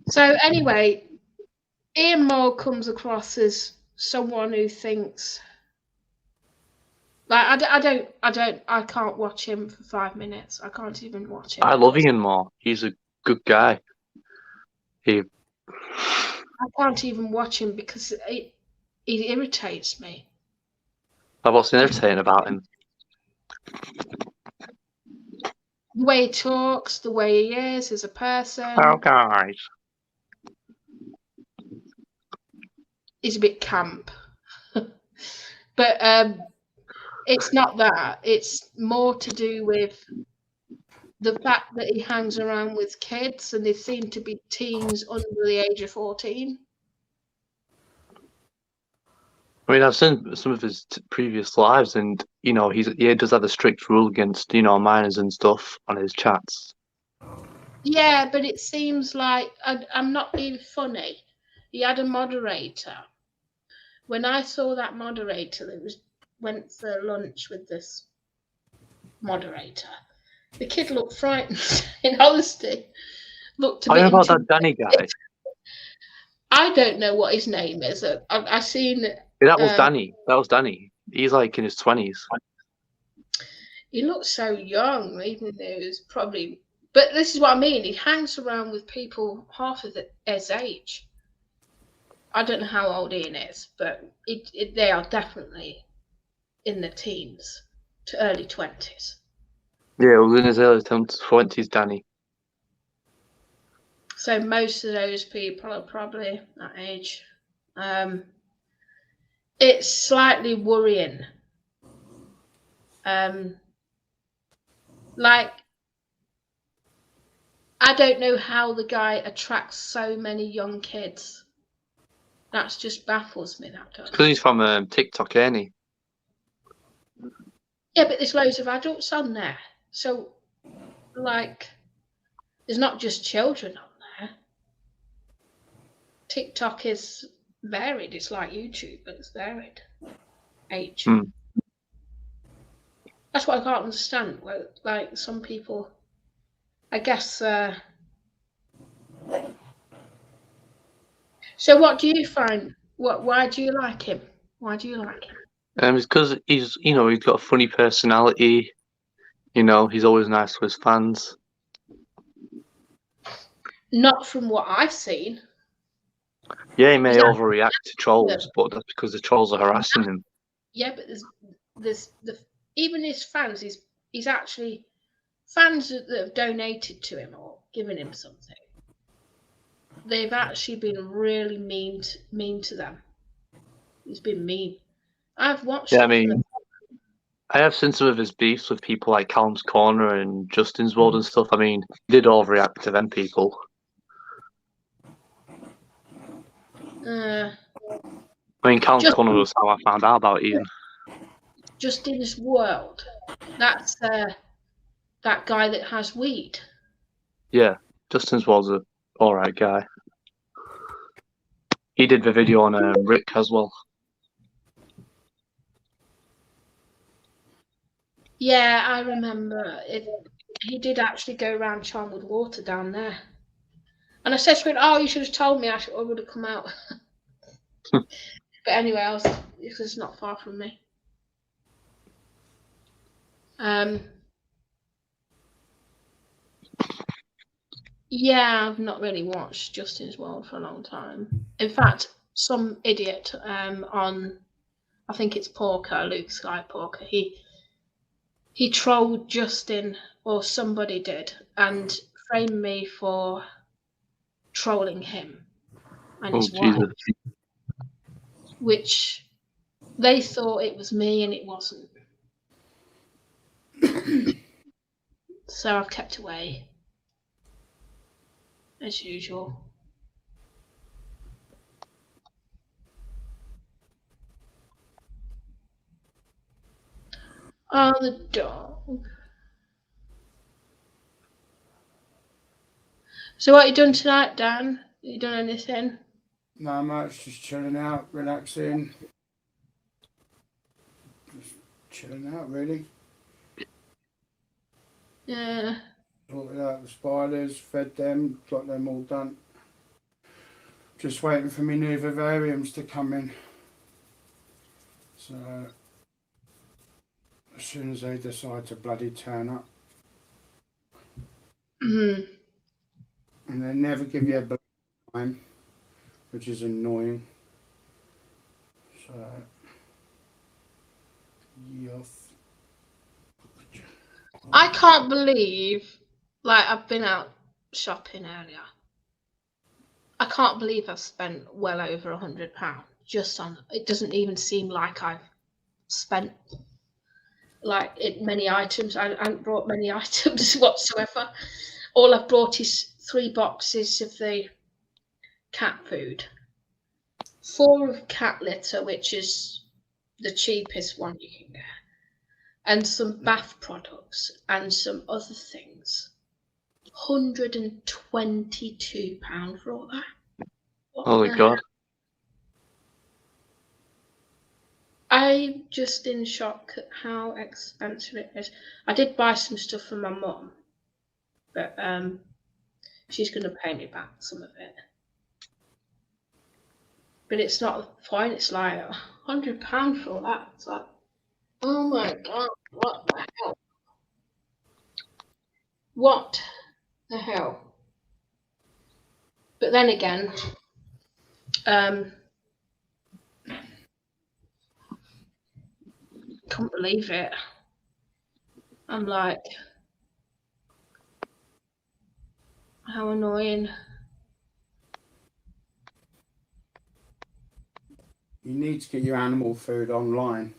So anyway, Ian Moore comes across as someone who thinks, like, I can't watch him for 5 minutes. I can't even watch him.
I love Ian Moore. He's a good guy.
I can't even watch him because it irritates me.
What's irritating about him?
The way he talks, the way he is as a person.
Oh, guys.
He's a bit camp. But it's not that. It's more to do with the fact that he hangs around with kids, and they seem to be teens under the age of 14.
I mean, I've seen some of his previous lives, and he does have a strict rule against minors and stuff on his chats.
Yeah, but it seems like I'm not being funny. He had a moderator. When I saw that moderator that went for lunch with this moderator, the kid looked frightened. In honesty, looked.
I know about that Danny guy.
I don't know what his name is. I seen.
That was Danny. That was Danny. He's like in his 20s.
He looks so young, even though he's probably. But this is what I mean. He hangs around with people half of his age. I don't know how old Ian is, but they are definitely in the teens to early 20s.
Yeah, it was in his early 20s, Danny.
So most of those people are probably that age. It's slightly worrying. Like, I don't know how the guy attracts so many young kids. That just baffles me. That does.
Because he's from TikTok, ain't he?
Yeah, but there's loads of adults on there. So, like, there's not just children on there. TikTok is varied. It's like YouTube, but it's varied. Age. That's what I can't understand. Well, like, some people, I guess. So what do you find? Why do you like him? Why do you like him?
It's because he's got a funny personality. He's always nice to his fans.
Not from what I've seen.
Yeah, he may overreact to trolls, but that's because the trolls are harassing him.
Yeah, but there's even his fans. He's actually fans that have donated to him or given him something. They've actually been really mean to them. He's been mean. I've watched.
Yeah, I mean, I have seen some of his beefs with people like Callum's Corner and Justin's World and stuff. I mean, he did overreact to them people. I mean, Callum's Corner was how I found out about Ian.
Justin's World. That's that guy that has weed.
Yeah, Justin's World's a alright guy. He did the video on Rick as well.
Yeah, I remember it. He did actually go around Charnwood Water down there. And I said to him, "Oh, you should have told me. I would have come out." But anyway, it's not far from me. Yeah, I've not really watched Justin's World for a long time. In fact, some idiot on, I think it's Porker, Luke Sky Porker, he trolled Justin, or somebody did, and framed me for trolling him and his wife,
Jesus.
which they thought it was me and it wasn't. So I've kept away, as usual. Oh, the dog. So what you done tonight, Dan? You done anything?
No much, just chilling out, relaxing. Just chilling out, really.
Yeah.
Sorted out the spiders, fed them, got them all done. Just waiting for my new vivariums to come in. So, as soon as they decide to bloody turn up.
Mm.
And they never give you a bloody time, which is annoying. So, yes.
I can't believe, like, I've been out shopping earlier. I can't believe I've spent well over £100 just on. It doesn't even seem like I've spent like many items. I haven't brought many items whatsoever. All I've brought is 3 boxes of the cat food, 4 of cat litter, which is the cheapest one you can get, and some bath products and some other things. £122 for all that.
Holy God.
I'm just in shock at how expensive it is. I did buy some stuff for my mum, but she's going to pay me back some of it. But it's not the point. It's like £100 for all that. It's like, oh my God, what the hell? What the hell? But then again, can't believe it. I'm like, how annoying.
You need to get your animal food online.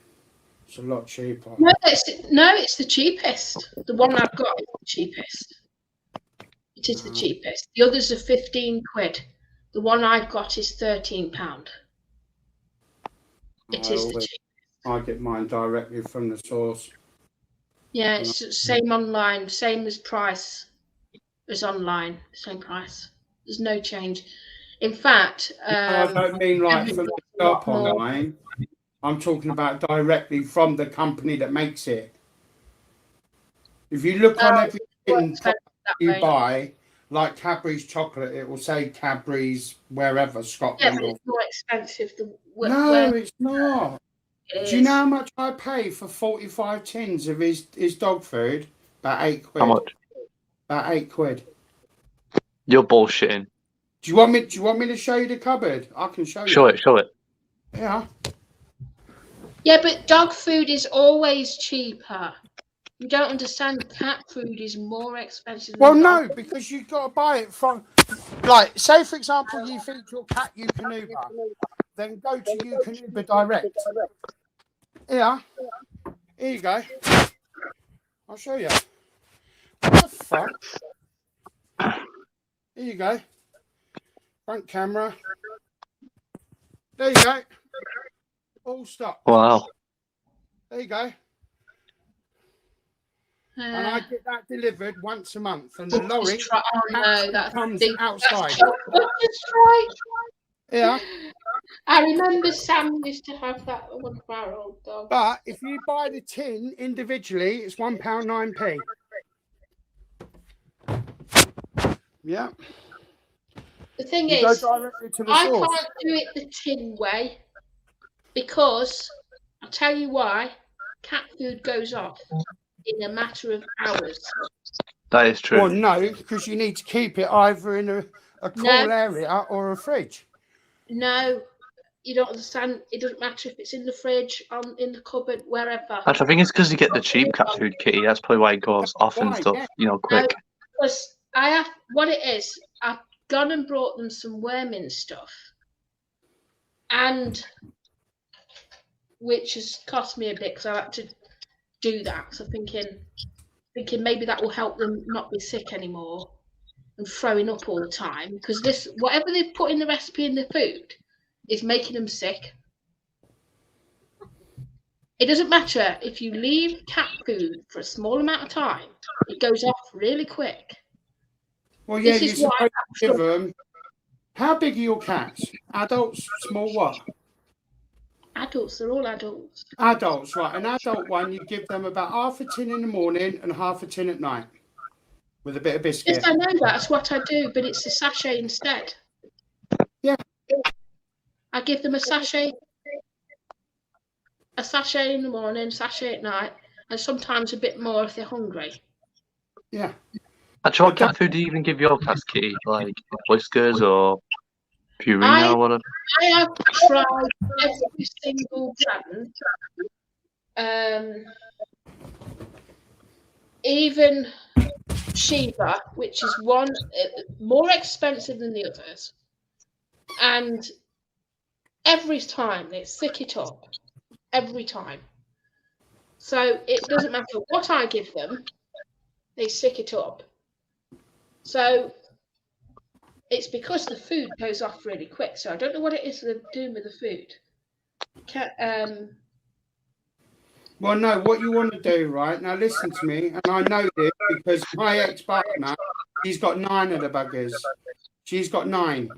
It's a lot cheaper.
No, it's the cheapest. The one I've got is the cheapest. It is the cheapest. The others are 15 quid. The one I've got is £13. It is the cheapest.
I get mine directly from the source.
Yeah, it's the same online, same as price as online, same price. There's no change. In fact,
I don't mean like from the shop online. I'm talking about directly from the company that makes it. If you look on everything you buy, like Cadbury's chocolate, it will say Cadbury's wherever, Scotland.
Yeah, but it's more expensive.
No, it's not. Do you know how much I pay for 45 tins of his dog food? About 8 quid.
How much?
About 8 quid.
You're bullshitting.
Do you want me to show you the cupboard? I can show you.
Show it.
Yeah.
Yeah, but dog food is always cheaper. You don't understand. Cat food is more expensive.
Well, no, because you've got to buy it from, like, say for example, you feed your cat Eukanuba, then go to Eukanuba direct. Yeah. Here you go. I'll show you. What the fuck? Here you go. Front camera. There you go. All stock.
Wow.
There you go. And I get that delivered once a month. And the lorry comes outside. Yeah.
I remember Sam used to have that one of our old dogs.
But if you buy the tin individually, it's £1.09. Yeah.
The thing is, I can't do it the tin way because I'll tell you why. Cat food goes off in a matter of hours.
That is true.
Well, no, because you need to keep it either in a cool area or a fridge.
No, you don't understand. It doesn't matter if it's in the fridge, in the cupboard, wherever.
Actually, I think it's because you get the cheap cat food, Kitty. That's probably why it goes off and
Why?
stuff,
Yeah.
you know, quick.
Because what it is, I've gone and brought them some worming stuff, and which has cost me a bit because I had to do that. So thinking maybe that will help them not be sick anymore and throwing up all the time, because this, whatever they've put in the recipe in the food, is making them sick. It doesn't matter if you leave cat food for a small amount of time; it goes off really quick.
Well, yeah, you're supposed to give them. How big are your cats? Adults, small what?
Adults, they're all adults.
Adults, right. An adult one, you give them about half a tin in the morning and half a tin at night with a bit of biscuit.
Yes, I know that's what I do, but it's a sachet instead.
Yeah.
I give them a sachet in the morning, sachet at night, and sometimes a bit more if they're hungry.
Yeah.
Actually, what cat food do you even give your cats, Kitty? Like whiskers or Purina or whatever?
I have tried every single brand. Even Shiba, which is one more expensive than the others, and every time they sick it up. Every time. So it doesn't matter what I give them, they sick it up. So it's because the food goes off really quick. So I don't know what it is they're doing with the food.
Well, no, what you want to do, right? Now, listen to me, and I know this because my ex-partner, she's got 9 of the buggers. She's got 9.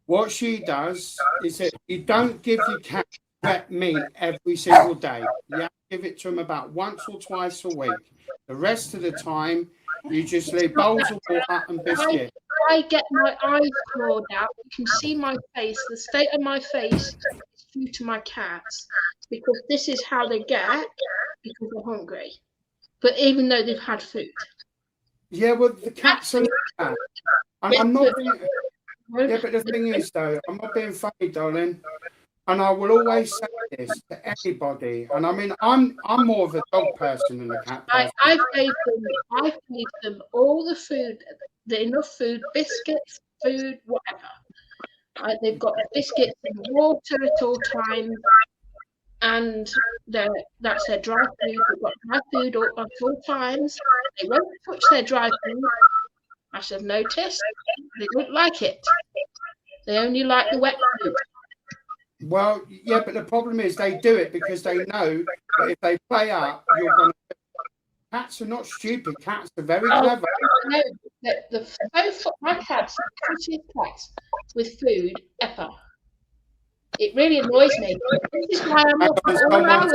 What she does is that you don't give your cat wet meat every single day. You have to give it to them about once or twice a week. The rest of the time, you just leave bowls of water and biscuit.
I get my eyes clawed out. You can see my face. The state of my face is due to my cats, because this is how they get because they're hungry. But even though they've had food.
Yeah, well, the cats are like that. I'm not being, yeah, but the thing is, though, I'm not being funny, darling. And I will always say this to everybody. And I mean, I'm more of a dog person than a cat person.
I've gave them all the food, enough food, biscuits, food, whatever. They've got biscuits and water at all times, and that's their dry food. They've got dry food at all times. They won't touch their dry food. I should have noticed. They don't like it. They only like the wet food.
Well, yeah, but the problem is they do it because they know that if they play up, you're going to. Cats are not stupid. Cats are very clever.
No, my cats are the prettiest cats with food ever. It really annoys me. This is why I'm up all hours.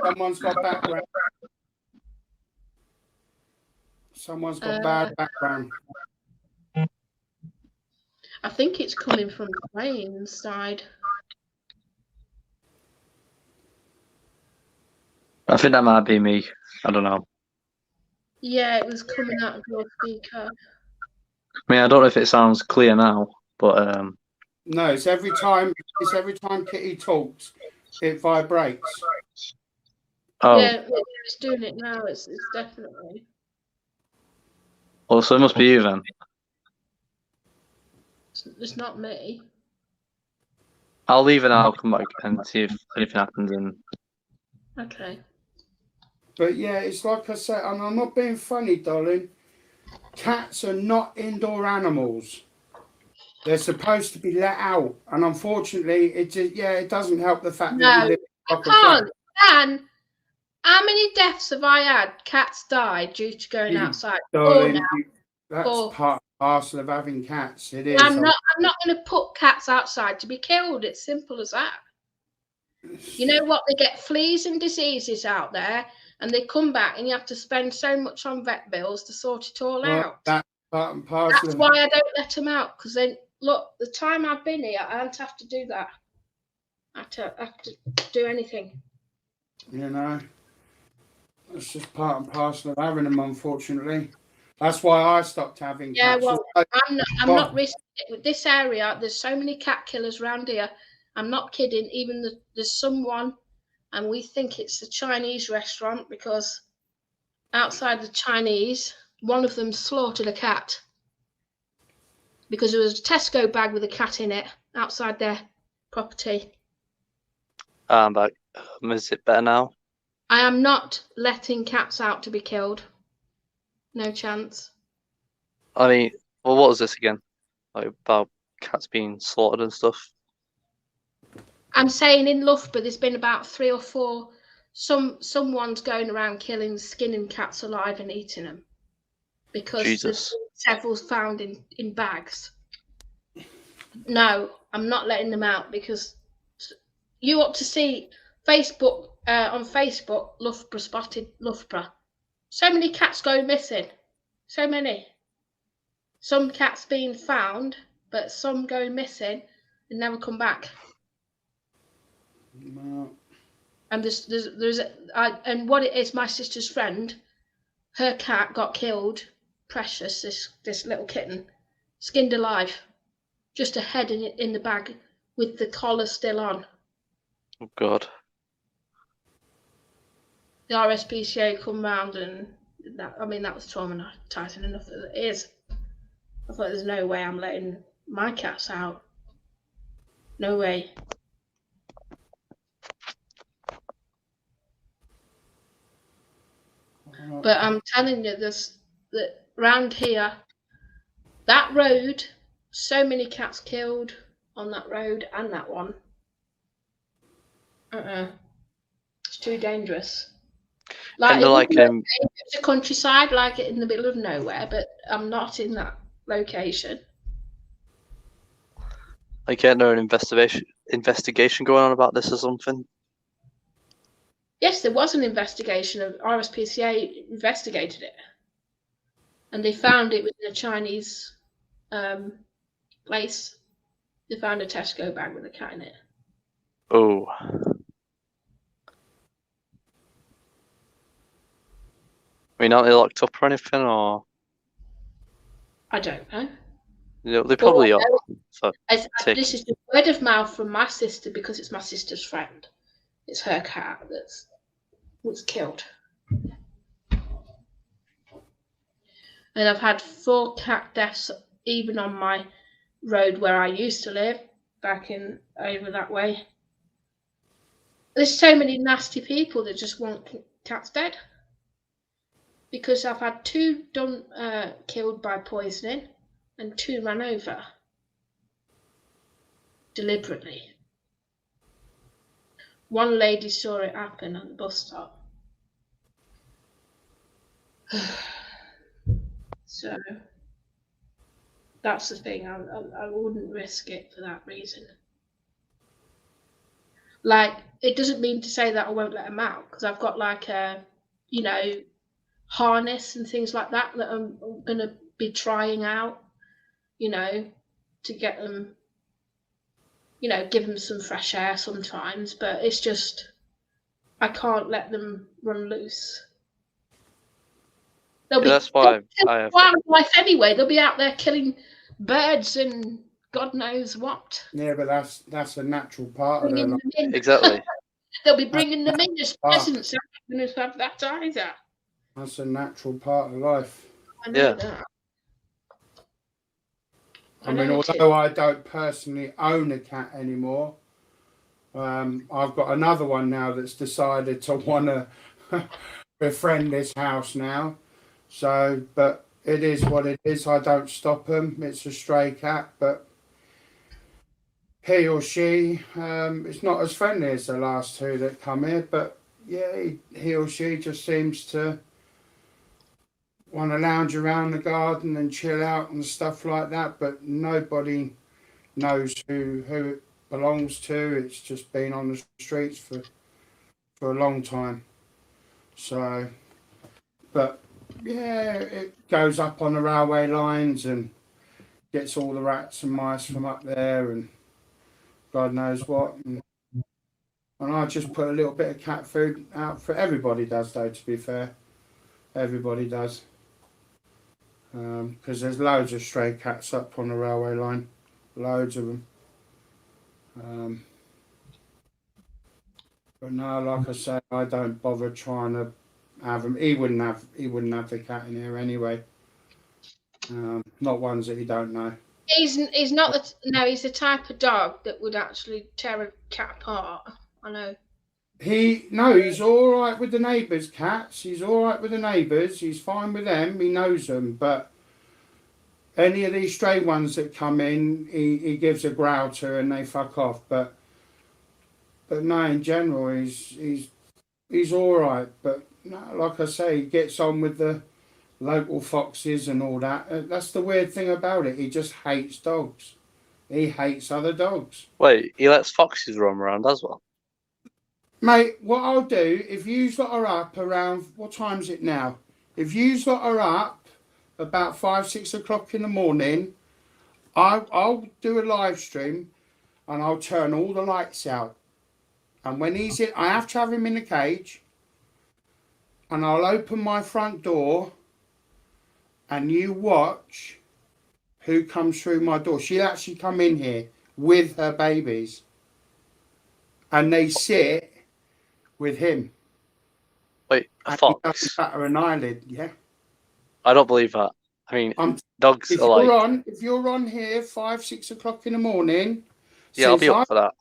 Someone's got background. Someone's got bad background.
I think it's coming from the plane side.
I think that might be me. I don't know.
Yeah, it was coming out of your speaker.
I mean, I don't know if it sounds clear now, but
no, it's every time Kitty talks, it vibrates.
Oh.
Yeah, it's doing it now. It's definitely.
Oh, so it must be you then.
It's not me.
I'll leave it. I'll come back and see if anything happens.
Okay.
But yeah, it's like I said, and I'm not being funny, darling. Cats are not indoor animals. They're supposed to be let out, and unfortunately, it doesn't help the fact that we live in a
can't. Dan, how many deaths have I had? Cats died due to going outside.
Darling, that's part and parcel of having cats. It is.
I'm not going to put cats outside to be killed. It's simple as that. You know what? They get fleas and diseases out there, and they come back, and you have to spend so much on vet bills to sort it all out.
That's part and parcel.
That's why I don't let them out, because then look, the time I've been here, I don't have to do that. I have to do anything.
You know, it's just part and parcel of having them, unfortunately. That's why I stopped having
Yeah,
cats.
well, I'm not risking it with this area. There's so many cat killers around here. I'm not kidding. Even there's someone, and we think it's the Chinese restaurant because outside the Chinese, one of them slaughtered a cat because there was a Tesco bag with a cat in it outside their property.
But is it better now?
I am not letting cats out to be killed. No chance.
I mean, well, what was this again? Like about cats being slaughtered and stuff?
I'm saying in Loughborough, there's been about 3 or 4. Someone's going around killing, skinning cats alive and eating them because
Jesus.
there's several found in bags. No, I'm not letting them out because you ought to see Facebook on Facebook. Loughborough spotted Loughborough. So many cats going missing. So many. Some cats being found, but some going missing and never come back.
No.
And and what it is, my sister's friend, her cat got killed. Precious, this little kitten, skinned alive, just a head in the bag with the collar still on.
Oh God.
The RSPCA come round and that was traumatizing enough as it is. I thought there's no way I'm letting my cats out. No way. But I'm telling you, that round here, that road, so many cats killed on that road and that one. It's too dangerous. Like it's a countryside, like in the middle of nowhere, but I'm not in that location.
Like, ain't there an investigation going on about this or something?
Yes, there was an investigation. Of RSPCA investigated it, and they found it was in a Chinese place. They found a Tesco bag with a cat in it.
Oh. I mean, aren't they locked up or anything, or?
I don't know.
Yeah, they probably are. So
this is the word of mouth from my sister because it's my sister's friend. It's her cat that was killed. And I've had 4 cat deaths even on my road where I used to live, back in over that way. There's so many nasty people that just want cats dead. Because I've had 2 killed by poisoning and 2 ran over deliberately. One lady saw it happen at the bus stop. So that's the thing. I wouldn't risk it for that reason. Like, it doesn't mean to say that I won't let them out because I've got like a, harness and things like that I'm going to be trying out, to get them, give them some fresh air sometimes, but it's just, I can't let them run loose.
That's why I have
wildlife anyway. They'll be out there killing birds and God knows what.
Yeah, but that's a natural part of their life.
Exactly.
They'll be bringing them in as presents. I'm not going to have that either.
That's a natural part of life.
I know that.
I mean, although I don't personally own a cat anymore, I've got another one now that's decided to want to befriend this house now. So, but it is what it is. I don't stop them. It's a stray cat, but he or she is not as friendly as the last 2 that come here. But yeah, he or she just seems to want to lounge around the garden and chill out and stuff like that, but nobody knows who it belongs to. It's just been on the streets for a long time. So, but yeah, it goes up on the railway lines and gets all the rats and mice from up there and God knows what. And I just put a little bit of cat food out for everybody does, though, to be fair. Everybody does. because there's loads of stray cats up on the railway line, loads of them. But no, like I say, I don't bother trying to have him. He wouldn't have the cat in here anyway. Not ones that he don't know.
He's not he's the type of dog that would actually tear a cat apart. I know.
He's all right with the neighbours' cats. He's all right with the neighbours. He's fine with them. He knows them. But any of these stray ones that come in, he gives a growl to and they fuck off. But no, in general, he's all right. But no, like I say, he gets on with the local foxes and all that. That's the weird thing about it. He just hates dogs. He hates other dogs.
Wait, he lets foxes roam around as well?
Mate, what I'll do, if you've got her up around, what time is it now? If you've got her up about 5, 6 o'clock in the morning, I'll do a live stream and I'll turn all the lights out. And when he's in, I have to have him in a cage, and I'll open my front door and you watch who comes through my door. She'll actually come in here with her babies and they sit with him.
Wait, a
and
fox?
He doesn't batter an eyelid, yeah.
I don't believe that. I mean, dogs
if
are
if you're on here 5, 6 o'clock in the morning,
yeah, I'll be up for that.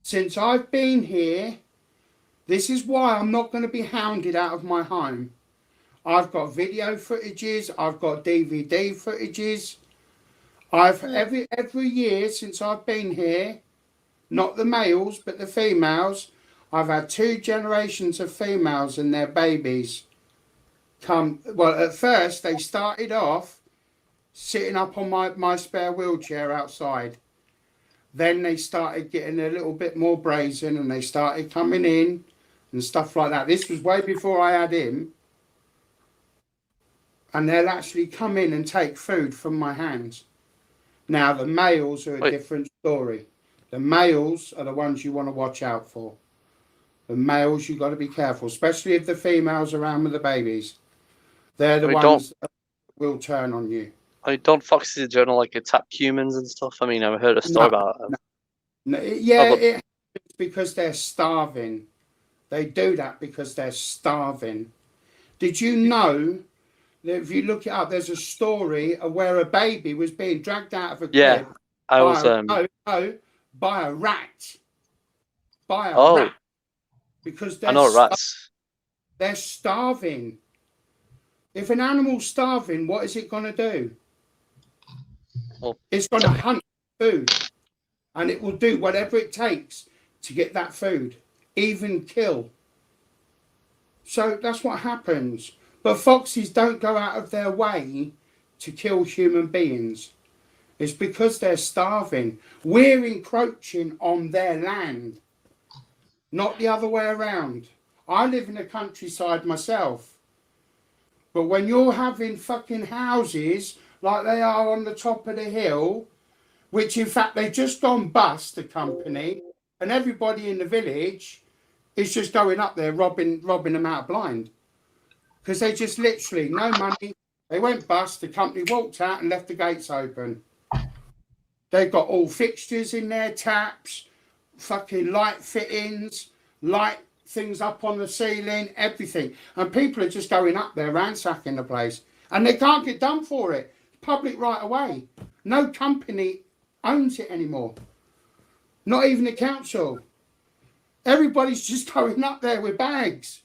Since I've been here, this is why I'm not going to be hounded out of my home. I've got video footages, I've got DVD footages. I've every year since I've been here, not the males but the females, I've had 2 generations of females and their babies come. Well, at first they started off sitting up on my spare wheelchair outside. Then they started getting a little bit more brazen and they started coming in and stuff like that. This was way before I had him. And they'll actually come in and take food from my hands. Now, the males are a different story. The males are the ones you want to watch out for. The males, you've got to be careful, especially if the females are around with the babies. They're the ones that will turn on you.
I mean, don't foxes in general like attack humans and stuff? I mean, I've heard a story about it.
It's because they're starving. They do that because they're starving. Did you know that if you look it up, there's a story of where a baby was being dragged out of a crib
I was
by a rat. By a rat. Because
I know rats.
They're starving. If an animal's starving, what is it going to do?
Well,
it's going to hunt food, and it will do whatever it takes to get that food, even kill. So that's what happens. But foxes don't go out of their way to kill human beings. It's because they're starving. We're encroaching on their land, not the other way around. I live in the countryside myself. But when you're having fucking houses like they are on the top of the hill, which in fact they've just gone bust, the company, and everybody in the village is just going up there robbing them out blind. Because they just literally, no money, they went bust, the company walked out and left the gates open. They've got all fixtures in there, taps, fucking light fittings, light things up on the ceiling, everything. And people are just going up there ransacking the place. And they can't get done for it. Public right away. No company owns it anymore. Not even the council. Everybody's just going up there with bags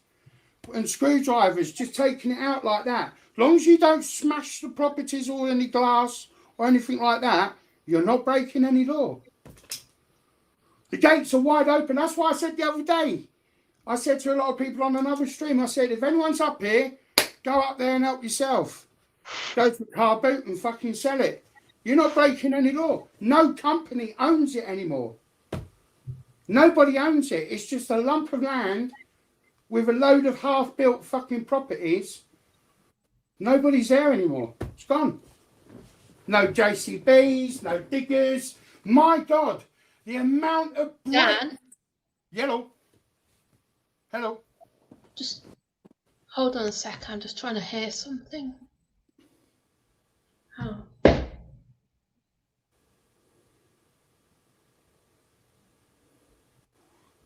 and screwdrivers, just taking it out like that. As long as you don't smash the properties or any glass or anything like that, you're not breaking any law. The gates are wide open. That's why I said the other day, I said to a lot of people on another stream, I said, if anyone's up here, go up there and help yourself. Go to the car boot and fucking sell it. You're not breaking any law. No company owns it anymore. Nobody owns it. It's just a lump of land with a load of half-built fucking properties. Nobody's there anymore. It's gone. No JCBs, no diggers. My God, the amount of...
Dan?
Yellow. Hello.
Just hold on a sec. I'm just trying to hear something. Oh.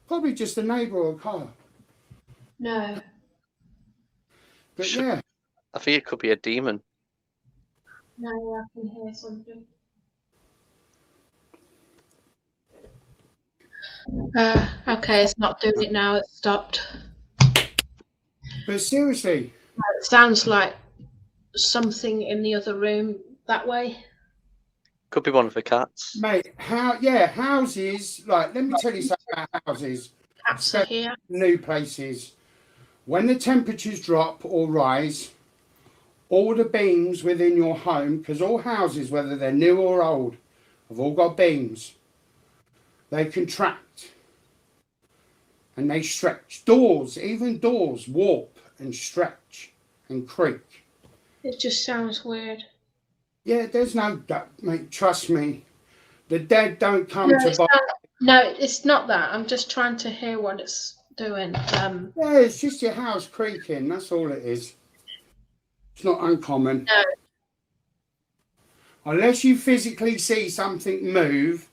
Probably just a neighbour or a car.
No.
But yeah.
I think it could be a demon.
No, I can hear something. Okay, it's not doing it now. It's stopped.
But seriously.
It sounds like something in the other room that way.
Could be one of the cats.
Mate, houses, like, let me tell you something about houses.
Cats are here.
New places. When the temperatures drop or rise, all the beams within your home, because all houses, whether they're new or old, have all got beams. They contract and they stretch. Doors, even doors, warp and stretch and creak.
It just sounds weird.
Yeah, there's no, mate, trust me. The dead don't come to buy.
No, it's not that. I'm just trying to hear what it's doing.
Yeah, it's just your house creaking. That's all it is. It's not uncommon.
No.
Unless you physically see something move,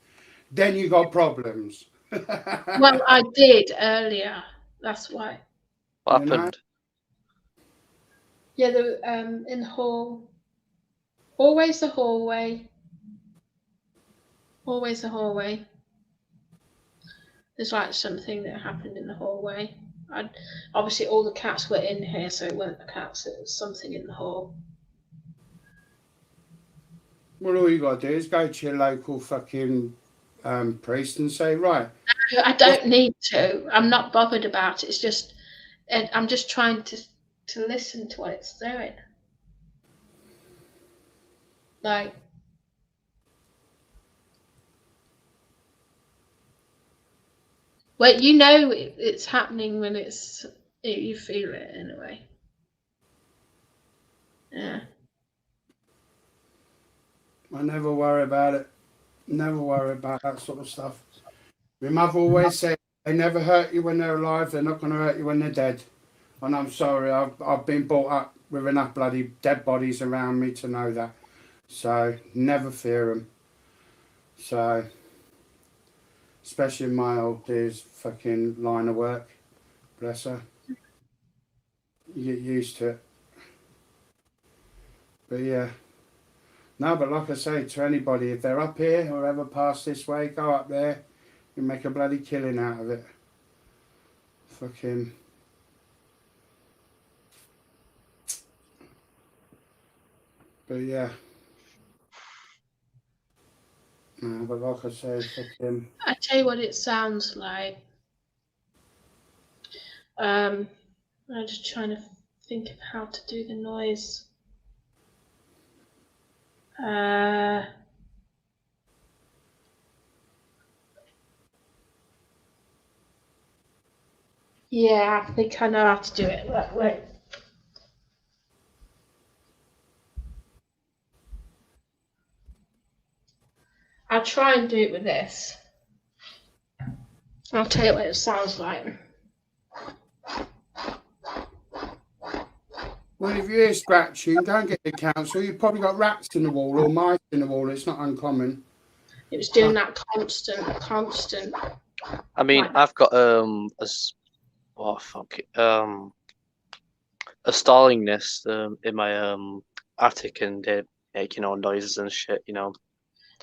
then you got problems.
Well, I did earlier. That's why.
What
You know?
happened?
Yeah, the in the hall. Always the hallway. Always the hallway. There's like something that happened in the hallway. Obviously, all the cats were in here, so it weren't the cats. It was something in the hall.
Well, all you got to do is go to your local fucking priest and say, right.
I don't need to. I'm not bothered about it. It's just, I'm just trying to listen to what it's doing. Like, well, you know it's happening when you feel it anyway. Yeah.
I never worry about it. Never worry about that sort of stuff. My mother always said, they never hurt you when they're alive, they're not going to hurt you when they're dead. And I'm sorry, I've been brought up with enough bloody dead bodies around me to know that. So, never fear them. So, especially in my old dear's fucking line of work. Bless her. You get used to it. But yeah. No, but like I say, to anybody, if they're up here or ever pass this way, go up there and make a bloody killing out of it. Fucking. But yeah. No, but like I say, fucking.
I tell you what it sounds like. I'm just trying to think of how to do the noise. Yeah, I think I know how to do it. Wait. I'll try and do it with this. I'll tell you what it sounds like.
Well, if you hear scratching, go and get the council. You've probably got rats in the wall or mice in the wall. It's not uncommon.
It was doing that constant.
I mean, I've got a stalling nest in my attic, and they make noises and shit.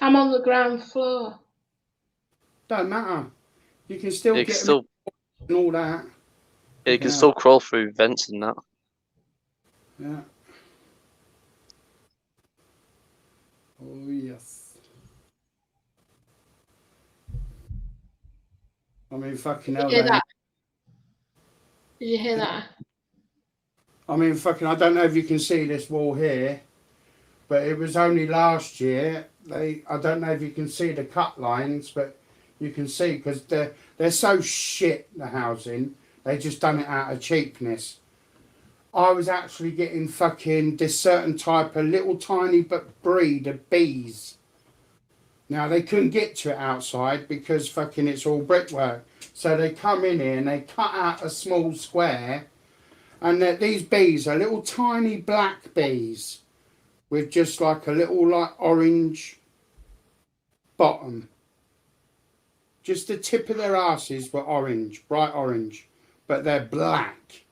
I'm on the ground floor.
Don't matter. You can still
It
get
can
them
still
and all that.
it can still crawl through vents and that.
Yeah. Oh yes. I mean, fucking hell.
Did you hear that? Did you hear that?
I mean, fucking, I don't know if you can see this wall here, but it was only last year. I don't know if you can see the cut lines, but you can see because they're so shit, the housing. They just done it out of cheapness. I was actually getting fucking this certain type of little tiny but breed of bees. Now, they couldn't get to it outside because fucking it's all brickwork. So they come in here and they cut out a small square. And these bees are little tiny black bees with just like a little like orange bottom. Just the tip of their asses were orange, bright orange, but they're black,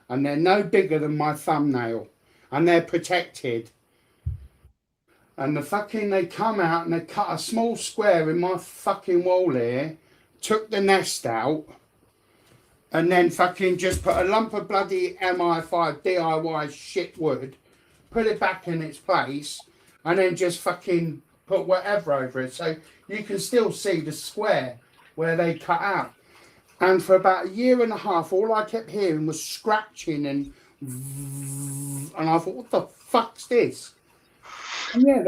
and they're no bigger than my thumbnail, and they're protected. And they come out and they cut a small square in my fucking wall here, took the nest out, and then fucking just put a lump of bloody MI5 DIY shit wood, put it back in its place, and then just fucking put whatever over it. So you can still see the square where they cut out. And for about a year and a half, all I kept hearing was scratching and I thought, what the fuck's this? And yeah,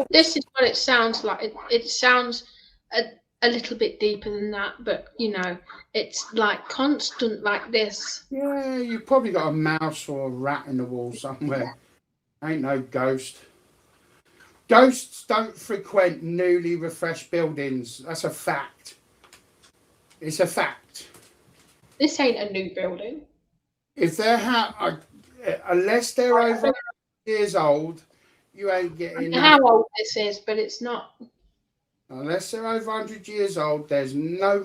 this is what it sounds like. It sounds a little bit deeper than that, but you know, it's like constant like this.
Yeah, you've probably got a mouse or a rat in the wall somewhere. Ain't no ghost. Ghosts don't frequent newly refreshed buildings. That's a fact. It's a fact.
This ain't a new building.
If they're unless they're over years old, you ain't getting.
I don't know how old this is, but it's not.
Unless they're over 100 years old, there's no.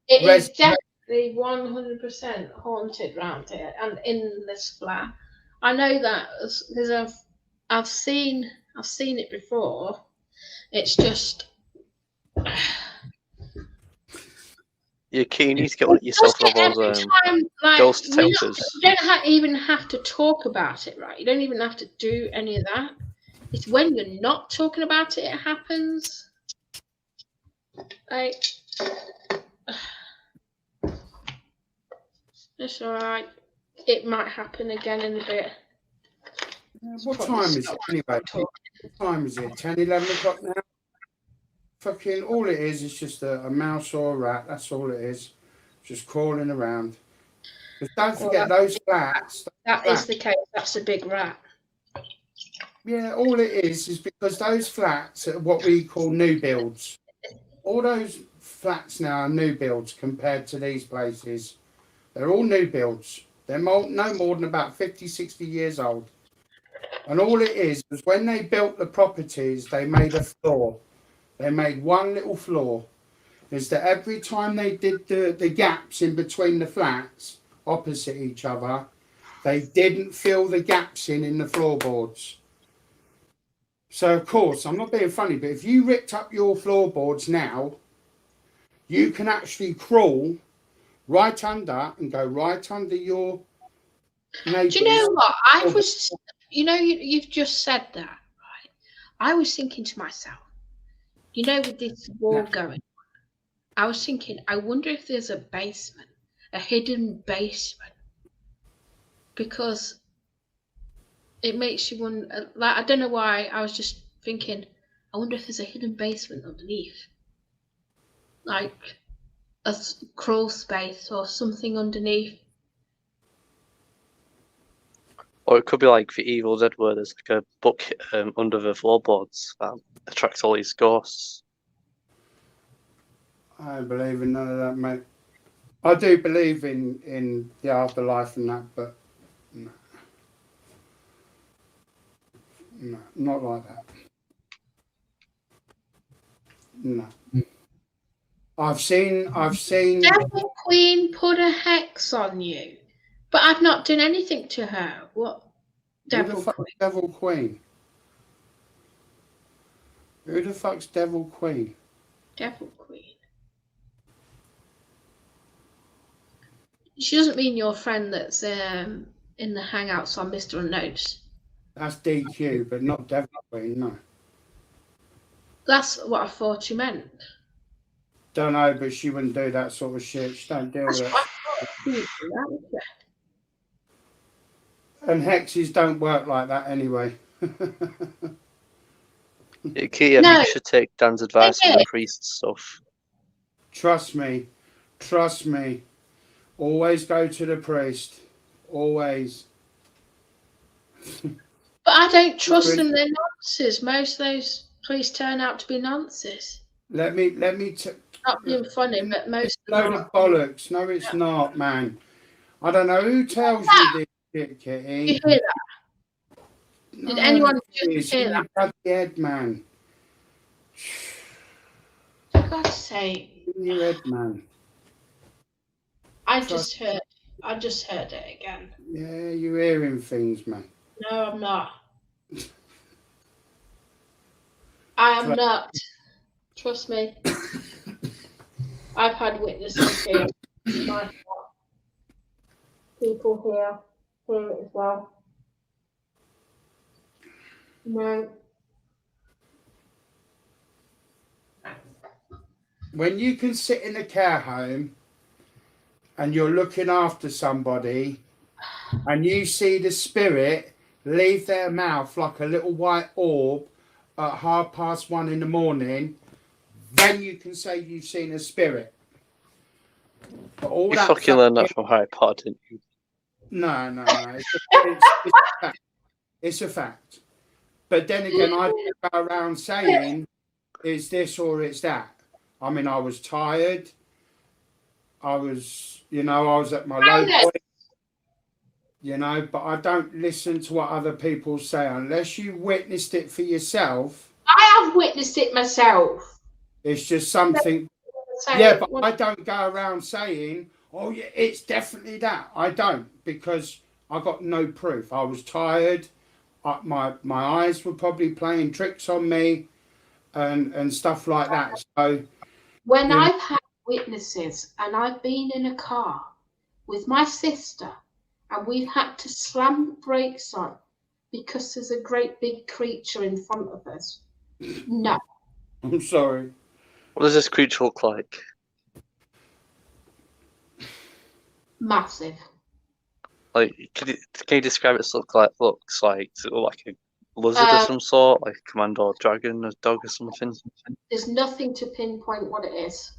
It is definitely 100% haunted round here and in this flat. I know that because I've seen it before. It's just.
You're keen. You need to get yourself one of those ghost tempers.
You don't even have to talk about it, right? You don't even have to do any of that. It's when you're not talking about it, it happens. Like, it's all right. It might happen again in a bit.
What time is it anyway? What time is it? 10, 11 o'clock now? Fucking all it is just a mouse or a rat. That's all it is. Just crawling around. But don't forget those flats.
That is the case. That's a big rat.
Yeah, all it is because those flats are what we call new builds. All those flats now are new builds compared to these places. They're all new builds. They're no more than about 50, 60 years old. And all it is when they built the properties, they made a floor. They made one little floor. Is that every time they did the gaps in between the flats opposite each other, they didn't fill the gaps in the floorboards. So, of course, I'm not being funny, but if you ripped up your floorboards now, you can actually crawl right under and go right under your neighbours.
Do you know what? You've just said that, right? I was thinking to myself, with this war going on, I was thinking, I wonder if there's a basement, a hidden basement, because it makes you wonder. Like, I don't know why. I was just thinking, I wonder if there's a hidden basement underneath, like a crawl space or something underneath.
Or it could be like the Evil Dead, where there's like a book under the floorboards that attracts all these ghosts.
I don't believe in none of that, mate. I do believe in the afterlife and that, but no. No, not like that. No. I've seen.
Devil Queen put a hex on you, but I've not done anything to her. What? Devil Queen.
Devil Queen. Who the fuck's Devil Queen?
Devil Queen. She doesn't mean your friend that's in the Hangouts on Mr. Unknowns.
That's DQ, but not Devil Queen, no.
That's what I thought you meant.
Don't know, but she wouldn't do that sort of shit. She don't deal with it. And hexes don't work like that anyway.
Kia, you should take Dan's advice on the priest stuff.
Trust me. Always go to the priest. Always.
But I don't trust them. They're nonsense. Most of those priests turn out to be nonsense.
Let me.
Not being funny, but most of
them. Load of bollocks. No, it's not, man. I don't know who tells you this shit, Kitty.
You hear that? Did anyone just
it's
hear
in
that?
your bloody head, man.
For God's sake.
In your head, man.
I just heard it again.
Yeah, you're hearing things, man.
No, I'm not. I am not. Trust me. I've had witnesses here. People here hear it as well. No.
When you can sit in a care home and you're looking after somebody and you see the spirit leave their mouth like a little white orb at 1:30 in the morning, then you can say you've seen a spirit. But all
You
that
fucking learned that from Harry Potter, didn't you?
No. It's a fact. It's a fact. But then again, I don't go around saying, is this or it's that. I mean, I was tired. I was at my low point, but I don't listen to what other people say unless you witnessed it for yourself.
I have witnessed it myself.
It's just something. Yeah, but I don't go around saying, oh, yeah, it's definitely that. I don't, because I got no proof. I was tired. My eyes were probably playing tricks on me and stuff like that. So
when I've had witnesses and I've been in a car with my sister and we've had to slam brakes on because there's a great big creature in front of us. No.
I'm sorry.
What does this creature look like?
Massive.
Like, can you describe its looks like? Does it look like a lizard of some sort, like a commando dragon, a dog or something?
There's nothing to pinpoint what it is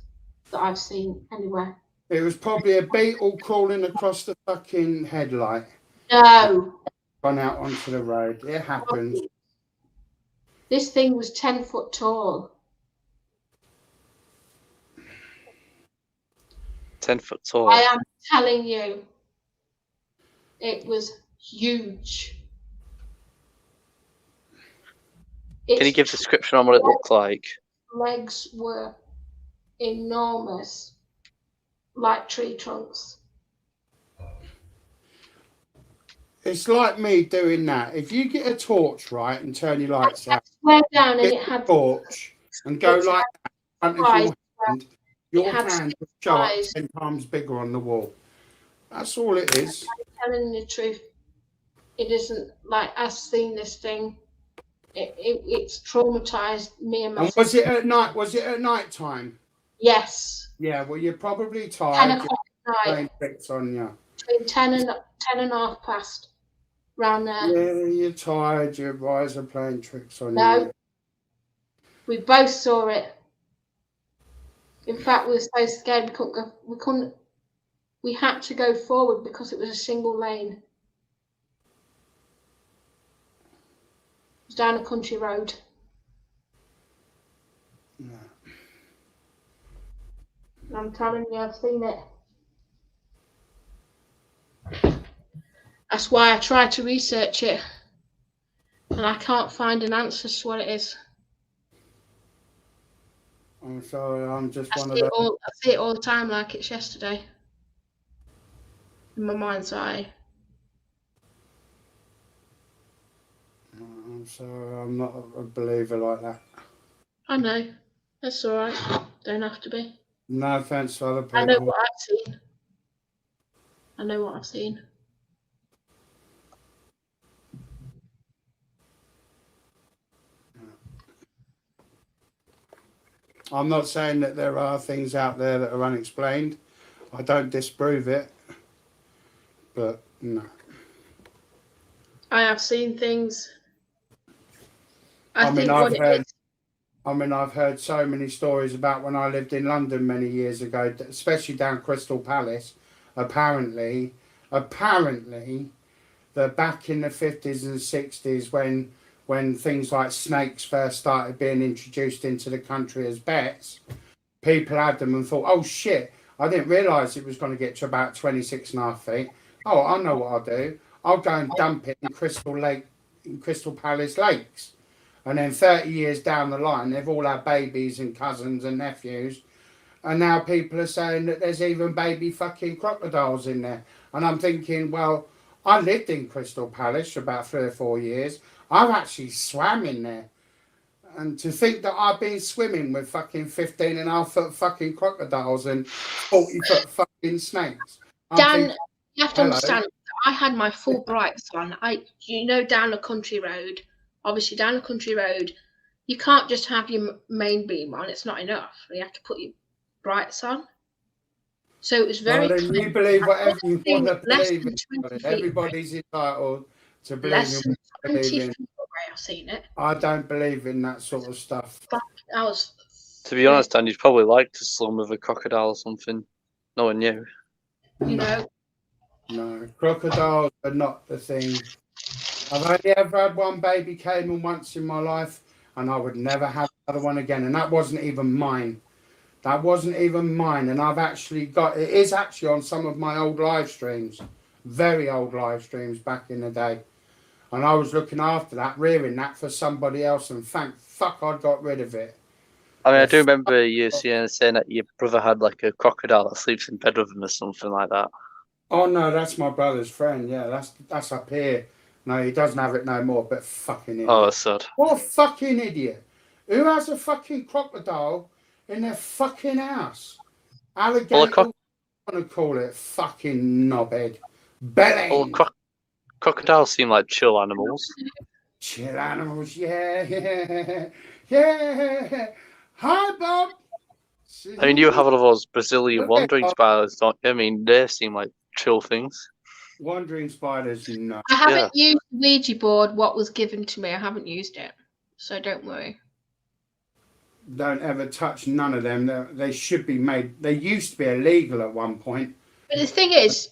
that I've seen anywhere.
It was probably a beetle crawling across the fucking headlight.
No.
Gone out onto the road. It happens.
This thing was 10 foot tall.
10 foot tall.
I am telling you, it was huge.
Can you give a description on what it looked like?
Legs were enormous, like tree trunks.
It's like me doing that. If you get a torch, right, and turn your lights out,
Square down and
get
it had
a torch and go like that in front of your hand will show up 10 times bigger on the wall. That's all it is.
I'm telling you the truth. It isn't like I've seen this thing. It's traumatized me and my
And was it at night? Was it at night time?
Yes.
Yeah, well, you're probably
10
tired.
o'clock at
Playing
night.
tricks on you.
Between 10 and half past. Round there.
Yeah, you're tired. Your eyes are playing tricks on
No.
you.
We both saw it. In fact, we were so scared we couldn't. We had to go forward because it was a single lane. It was down a country road.
No.
And I'm telling you, I've seen it. That's why I try to research it, and I can't find an answer to what it is.
I'm sorry, I'm just
I
one of
see
those.
I see it all the time like it's yesterday. In my mind's eye.
I'm sorry, I'm not a believer like that.
I know. That's all right. Don't have to be.
No offense to other people.
I know what I've seen. I know what I've seen.
I'm not saying that there are things out there that are unexplained. I don't disprove it. But no.
I have seen things.
I've heard so many stories about when I lived in London many years ago, especially down Crystal Palace. Apparently, that back in the 50s and 60s when things like snakes first started being introduced into the country as pets, people had them and thought, oh shit, I didn't realise it was going to get to about 26.5 feet. Oh, I know what I'll do. I'll go and dump it in Crystal Lake, in Crystal Palace lakes. And then 30 years down the line, they've all had babies and cousins and nephews. And now people are saying that there's even baby fucking crocodiles in there. And I'm thinking, well, I lived in Crystal Palace for about 3 or 4 years. I've actually swam in there. And to think that I've been swimming with fucking 15.5-foot fucking crocodiles and 40-foot fucking snakes.
Dan, you have to understand, I had my full brights on. Down a country road, obviously down a country road, you can't just have your main beam on. It's not enough. You have to put your brights on. So it was very
clear. You believe whatever you want to believe. Everybody's entitled to believe in what they believe in.
I've seen it.
I don't believe in that sort of stuff.
To be honest, Dan, you'd probably like to slum with a crocodile or something. No one knew.
No, crocodiles are not the thing. I've only ever had one baby caiman once in my life, and I would never have another one again. And that wasn't even mine. And I've actually it is actually on some of my old live streams, very old live streams back in the day. And I was looking after that, rearing that for somebody else, and thank fuck I got rid of it.
I mean, I do remember you saying that your brother had like a crocodile that sleeps in bed with him or something like that.
Oh no, that's my brother's friend. Yeah, that's up here. No, he doesn't have it no more. But fucking idiot.
Oh, that's sad.
What a fucking idiot! Who has a fucking crocodile in their fucking house? Alligator. Well, I want to call it fucking knobhead. Belly.
Well, crocodiles seem like chill animals.
Chill animals, yeah. Hi, Bob.
I mean, you have one of those Brazilian wandering spiders, don't you? I mean, they seem like chill things.
Wandering spiders, no.
I haven't used the Ouija board, what was given to me. I haven't used it, so don't worry.
Don't ever touch none of them. They should be made. They used to be illegal at one point.
But the thing is,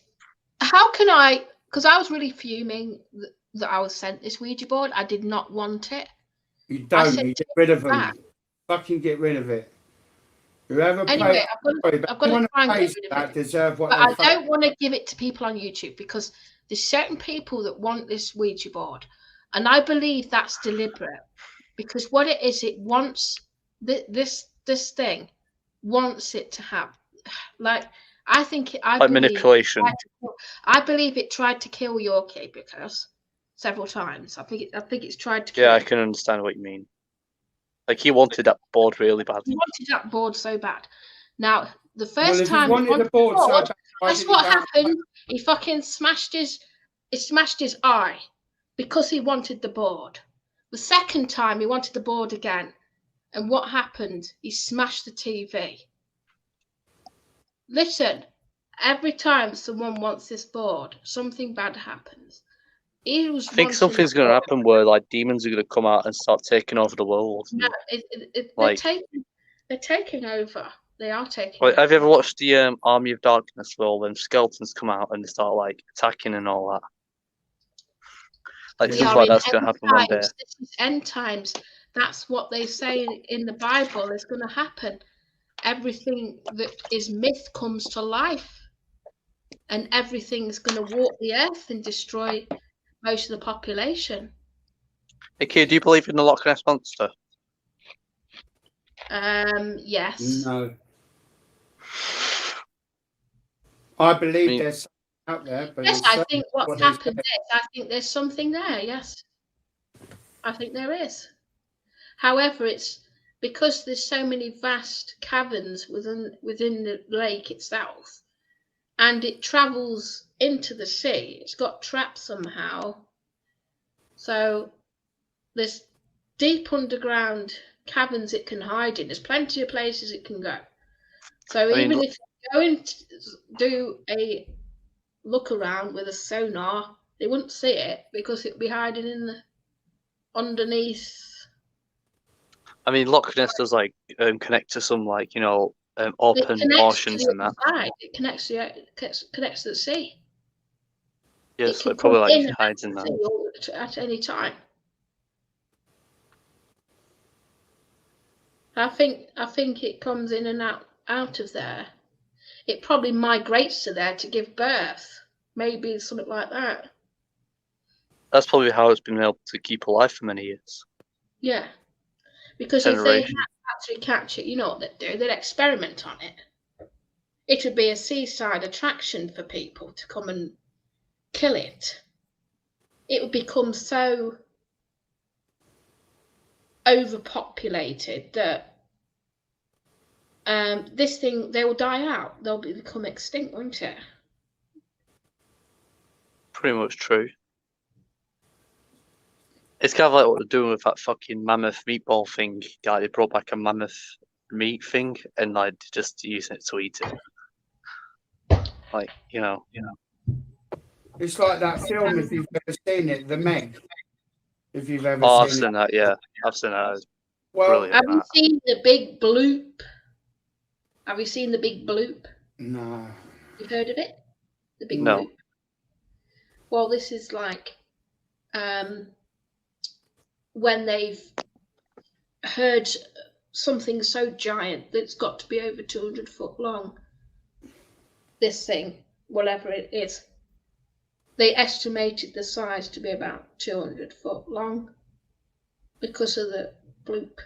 how can I... Because I was really fuming that I was sent this Ouija board. I did not want it.
You don't. You get rid of them. Fucking get rid of it. Whoever
anyway, I've got to try and get rid of it.
Deserve what
but I don't want to give it to people on YouTube because there's certain people that want this Ouija board. And I believe that's deliberate. Because what it is, it wants... This thing wants it to have... Like... I believe
manipulation.
I believe it tried to kill Yorkie because several times. I think it's tried to kill.
Yeah, I can understand what you mean. Like he wanted that board really bad.
He wanted that board so bad. Now the first time he wanted the board so bad, that's what happened. He fucking smashed his eye because he wanted the board. The second time he wanted the board again, and what happened? He smashed the TV. Listen, every time someone wants this board, something bad happens. I
think something's going to happen where like demons are going to come out and start taking over the world.
No, they're taking over. They are taking over.
Have you ever watched the Army of Darkness where all them skeletons come out and they start like attacking and all that? Like something like that's going to happen one day.
This is end times. That's what they say in the Bible is going to happen. Everything that is myth comes to life, and everything's going to walk the earth and destroy most of the population.
Hey, kid, do you believe in the Loch Ness Monster?
Yes.
No. I believe there's something out there. But
yes, I think what's happened is I think there's something there. Yes, I think there is. However, it's because there's so many vast caverns within the lake itself, and it travels into the sea. It's got trapped somehow. So there's deep underground caverns it can hide in. There's plenty of places it can go. So even if you go and do a look around with a sonar, they wouldn't see it because it'd be hiding in the underneath.
I mean, Loch Ness does like connect to some like open oceans and that.
It connects to the sea.
Yes, so it probably like hides in that
at any time. I think it comes in and out of there. It probably migrates to there to give birth. Maybe something like that.
That's probably how it's been able to keep alive for many years.
Yeah, because if they had
Generation.
to actually catch it, you know what they'd do? They'd experiment on it. It would be a seaside attraction for people to come and kill it. It would become so overpopulated that this thing, they will die out. They'll become extinct, won't it?
Pretty much true. It's kind of like what they're doing with that fucking mammoth meatball thing. Like they brought back a mammoth meat thing and like just using it to eat it. Like, you know.
It's like that film, if you've ever seen it, The Meg. If you've ever
Oh, I've
seen
seen
it.
that, yeah. I've seen that. It's
Well,
brilliant.
Have you
That.
seen the big bloop? Have you seen the big bloop?
no.
You've heard of it? The big
No.
bloop. Well, this is like when they've heard something so giant that it's got to be over 200 foot long. This thing, whatever it is, they estimated the size to be about 200 foot long because of the bloop.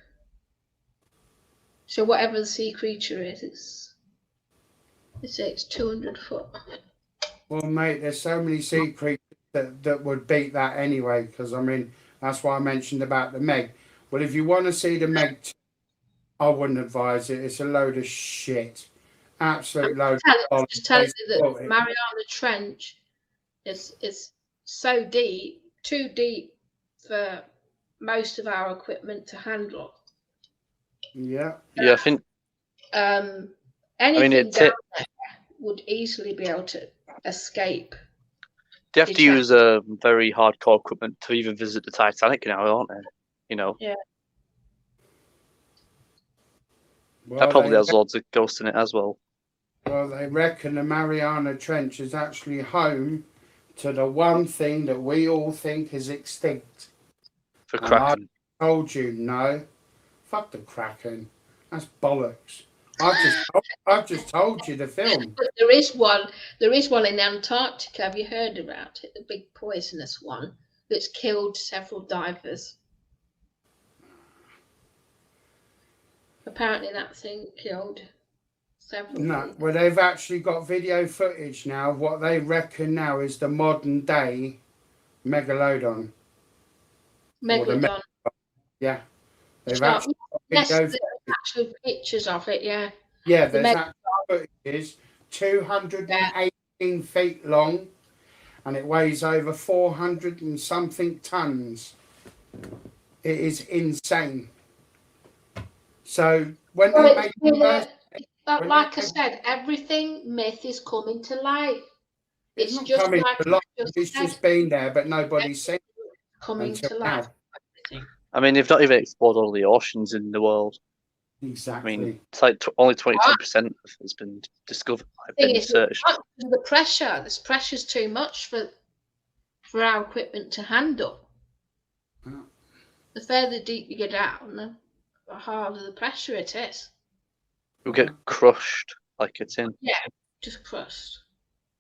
So whatever the sea creature is, they say it's 200 foot.
Well, mate, there's so many sea creatures that would beat that anyway, because, I mean, that's why I mentioned about the Meg. Well, if you want to see the Meg, I wouldn't advise it. It's a load of shit. Absolute load of
I'm just telling you that
it.
Mariana Trench is so deep, too deep for most of our equipment to handle.
Yeah.
Yeah, I think.
Anything down there would easily be able to escape.
They have to use very hardcore equipment to even visit the Titanic now, aren't they? You know.
Yeah.
Well,
That probably has loads of ghosts in it as well.
Well, they reckon the Mariana Trench is actually home to the one thing that we all think is extinct.
For Kraken.
I told you, no. Fuck the Kraken. That's bollocks. I've just told you the film.
But there is one in Antarctica. Have you heard about it? The big poisonous one that's killed several divers. Apparently that thing killed several people.
Well, they've actually got video footage now of what they reckon now is the modern day Megalodon.
Megalodon.
Yeah. They've actually got
actual pictures of it, yeah.
Yeah, there's actual footage, 218 feet long, and it weighs over 400 and something tons. It is insane. So when they make
like I said, everything myth is coming to life. It's
not
just
coming
like
to life. It's just been there, but nobody's seen it
coming to life.
I mean, they've not even explored all the oceans in the world.
Exactly.
I mean, it's like only 22% has been discovered. Been searched.
The pressure. This pressure's too much for our equipment to handle. Yeah. The further deep you get down, the harder the pressure it is.
You'll get crushed like a tin.
Yeah, just crushed.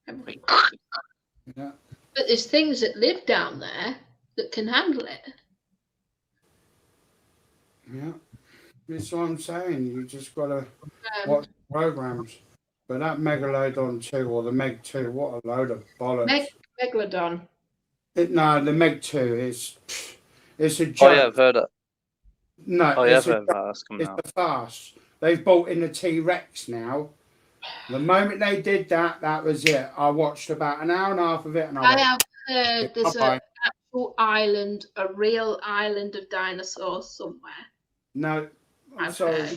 Yeah.
But there's things that live down there that can handle it.
Yeah. That's what I'm saying. You just got to watch programs. But that Megalodon 2 or the Meg 2, what a load of bollocks.
Megalodon.
No, the Meg 2 it's a joke.
Oh, yeah, I've heard it.
No,
oh, yeah, I've heard that. That's coming
it's
out.
a farce. They've bought in the T-Rex now. The moment they did that, that was it. I watched about an hour and a half of it. And
I have heard there's an actual island, a real island of dinosaurs somewhere.
No, I'm sorry.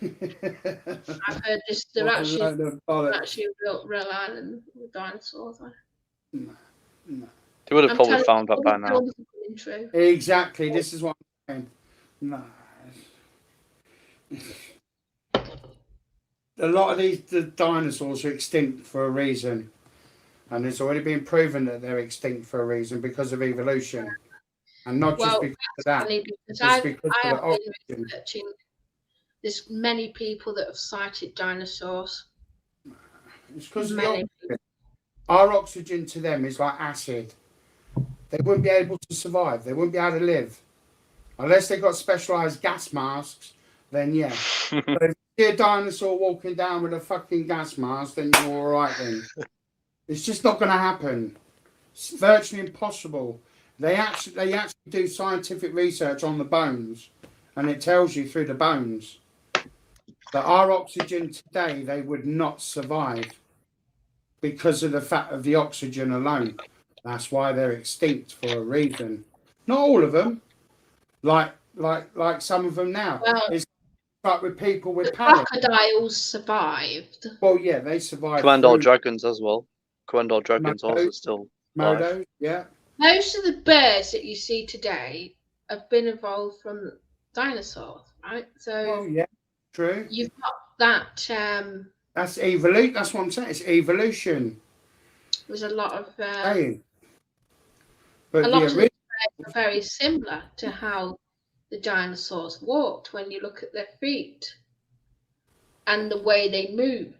I've heard this. They're actually a real island with dinosaurs.
No.
They would have probably found that by now.
Exactly. This is what I'm saying. No. A lot of the dinosaurs are extinct for a reason. And it's already been proven that they're extinct for a reason because of evolution. And not just because of that.
Because I have been researching. There's many people that have sighted dinosaurs.
It's because of the oxygen. Our oxygen to them is like acid. they wouldn't be able to survive. They wouldn't be able to live. Unless they got specialised gas masks, then yeah. But if you see a dinosaur walking down with a fucking gas mask, then you're all right then. It's just not going to happen. It's virtually impossible. They actually do scientific research on the bones, and it tells you through the bones that our oxygen today, they would not survive because of the fact of the oxygen alone. That's why they're extinct for a reason. Not all of them, like some of them now.
Well,
it's like with people with
the
parrots.
crocodiles survived.
Well, yeah, they survived.
Commando dragons as well. Commando dragons
Modos,
also still alive.
Modos, yeah.
Most of the birds that you see today have been evolved from dinosaurs, right? So
Well, yeah, true.
you've got that.
That's evolution. That's what I'm saying. It's evolution.
There's a lot of
But
a lot of
the
the birds are very similar to how the dinosaurs walked when you look at their feet and the way they move.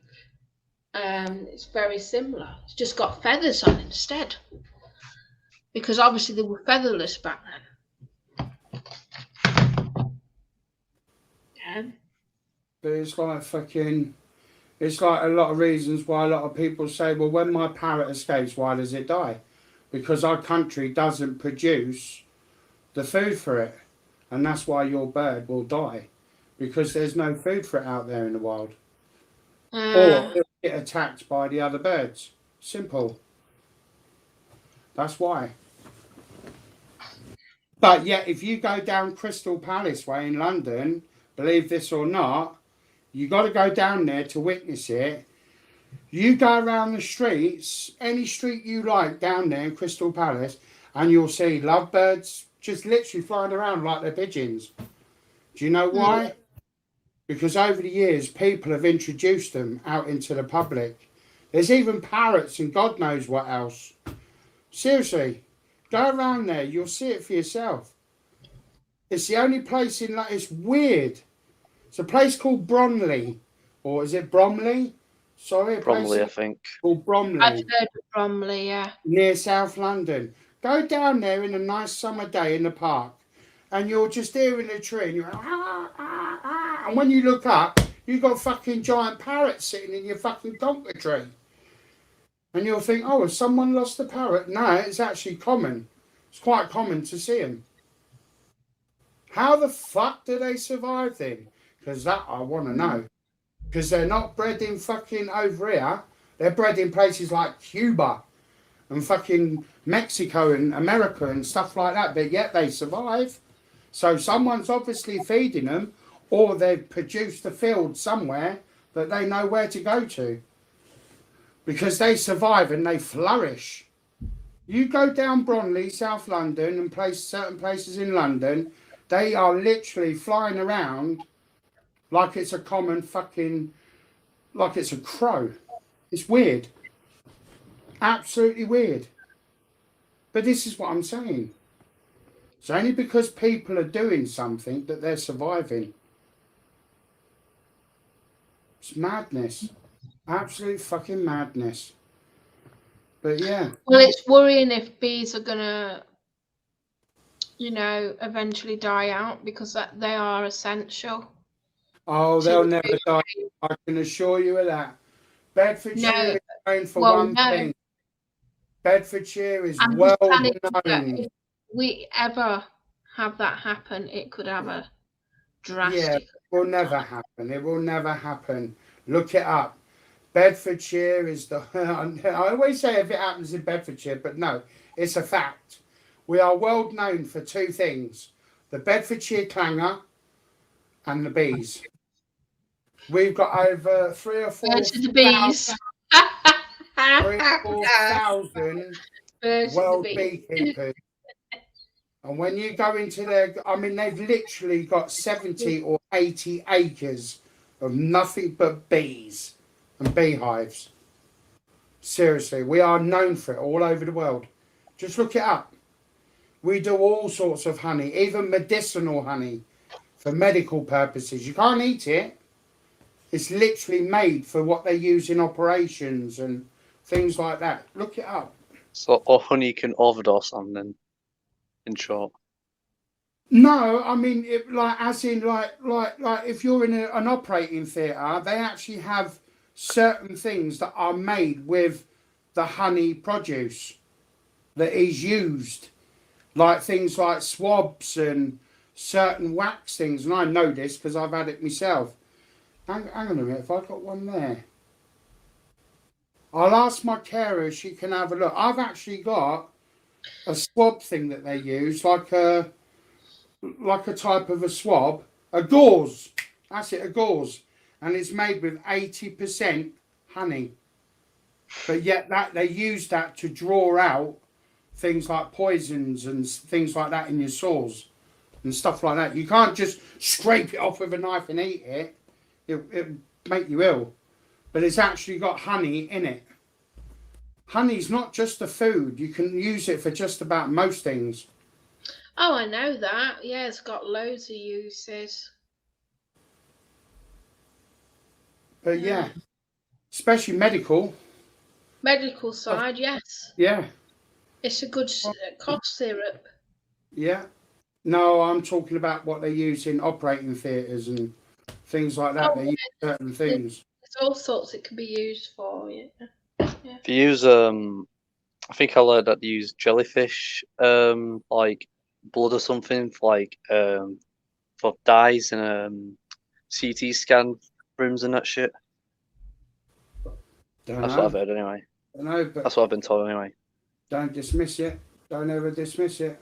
It's very similar. It's just got feathers on instead, because obviously they were featherless back then. Yeah.
But it's like fucking. It's like a lot of reasons why a lot of people say, well, when my parrot escapes, why does it die? Because our country doesn't produce the food for it. And that's why your bird will die. Because there's no food for it out there in the wild. Or it'll get attacked by the other birds. Simple. That's why. But yet, if you go down Crystal Palace way in London, believe this or not, you got to go down there to witness it. You go around the streets, any street you like down there in Crystal Palace, and you'll see lovebirds just literally flying around like they're pigeons. Do you know why? Because over the years, people have introduced them out into the public. There's even parrots and God knows what else. Seriously, go around there, you'll see it for yourself. It's the only place in, like, it's weird. It's a place called Bromley, or is it Bromley? Sorry,
Bromley, I think.
Called Bromley.
I've heard of Bromley, yeah.
Near South London. Go down there in a nice summer day in the park, and you're just hearing a tree, and you're like, ah, ah, ah. And when you look up, you've got fucking giant parrots sitting in your fucking tonka tree. And you'll think, oh, has someone lost a parrot? No, it's actually common. It's quite common to see them. How the fuck do they survive then? Because that I want to know. Because they're not bred in fucking over here. They're bred in places like Cuba and fucking Mexico and America and stuff like that. But yet they survive. So someone's obviously feeding them, or they've produced a field somewhere that they know where to go to. Because they survive and they flourish. You go down Bromley, South London, and certain places in London, they are literally flying around like it's a common fucking, like it's a crow. It's weird. Absolutely weird. But this is what I'm saying. It's only because people are doing something that they're surviving. It's madness. Absolute fucking madness. But yeah.
Well, it's worrying if bees are going to, you know, eventually die out, because they are essential.
Oh, they'll never die. I can assure you of that. Bedfordshire is known for one thing. Bedfordshire is well known.
If we ever have that happen, it could have a drastic.
Yeah, it will never happen. It will never happen. Look it up. Bedfordshire is the... I always say if it happens in Bedfordshire, but no, it's a fact. We are world known for two things. The Bedfordshire clanger and the bees. We've got over 3,000 or 4,000
bees.
3,000 or 4,000 world beekeepers. And when you go into their... I mean, they've literally got 70 or 80 acres of nothing but bees and beehives. Seriously, we are known for it all over the world. Just look it up. We do all sorts of honey, even medicinal honey for medical purposes. You can't eat it. It's literally made for what they use in operations and things like that. Look it up.
So, or honey you can overdose on, then, in short.
No, I mean, as in, if you're in an operating theatre, they actually have certain things that are made with the honey produce that is used, like things like swabs and certain wax things. And I know this because I've had it myself. Hang on a minute, if I've got one there. I'll ask my carer if she can have a look. I've actually got a swab thing that they use, like a type of a swab, a gauze. That's it, a gauze, and it's made with 80% honey. But yet that they use that to draw out things like poisons and things like that in your sores and stuff like that. You can't just scrape it off with a knife and eat it. It'll make you ill. But it's actually got honey in it. Honey's not just a food. You can use it for just about most things.
Oh, I know that. Yeah, it's got loads of uses.
But yeah, especially medical.
Medical side, yes.
Yeah.
It's a good cough syrup.
Yeah. No, I'm talking about what they use in operating theatres and things like that. They use certain things.
There's all sorts it can be used for. Yeah.
If you use, I think I learned that they use jellyfish, like blood or something, like for dyes and CT scan rooms and that shit. That's what I've heard anyway.
But
that's what I've been told anyway.
Don't dismiss it. Don't ever dismiss it.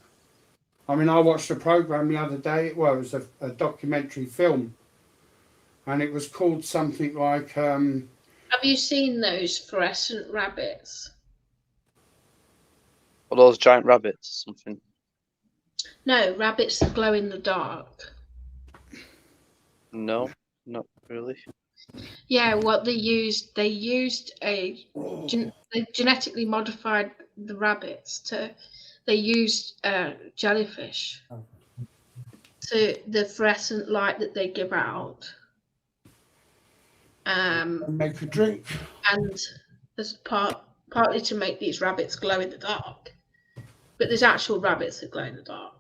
I mean, I watched a program the other day. Well, it was a documentary film, and it was called something like.
Have you seen those fluorescent rabbits?
Are those giant rabbits or something?
No, rabbits that glow in the dark.
No, not really.
Yeah, what they used they genetically modified the rabbits they used jellyfish to the fluorescent light that they give out.
Make a drink.
And as partly to make these rabbits glow in the dark. But there's actual rabbits that glow in the dark.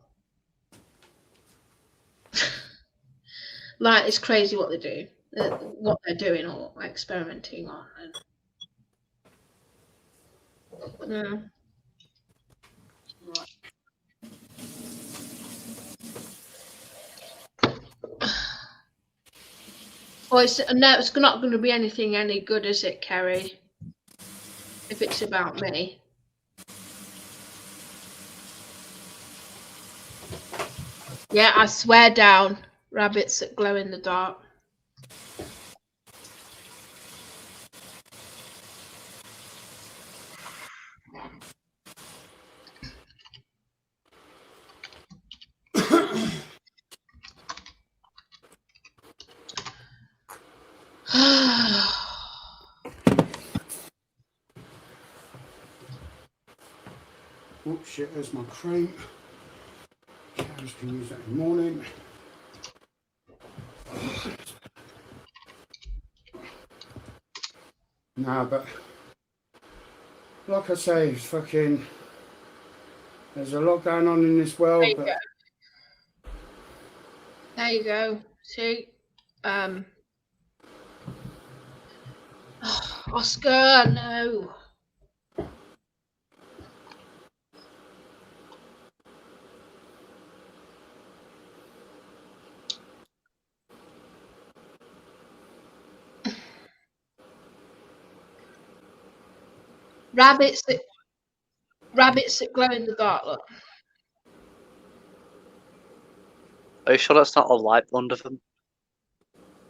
Like, it's crazy what they do, what they're doing or experimenting on. Yeah. Well, it's not going to be anything any good, is it, Kerry? If it's about me. Yeah, I swear down. Rabbits that glow in the dark.
Oh shit, there's my cream. I just can use that in the morning. Nah, but like I say, it's fucking. There's a lot going on in this world.
There you go. See, Oscar, no. Rabbits that glow in the dark. Look.
Are you sure that's not a light under them?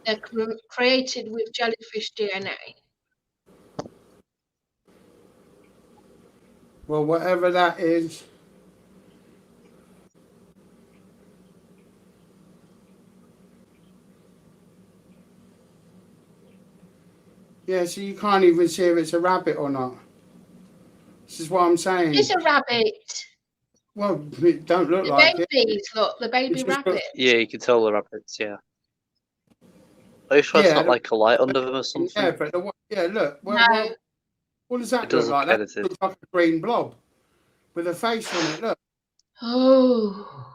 They're created with jellyfish DNA.
Well, whatever that is. Yeah, so you can't even see if it's a rabbit or not. This is what I'm saying.
It's a rabbit.
Well, it don't look like it.
The babies, look, the baby rabbit.
Yeah, you can tell the rabbits, yeah. Are you sure it's not like a light under them or something?
Yeah, but look.
No.
What does that
It does
look like?
look
That
edited.
looks like a green blob with a face on it. Look.
Oh.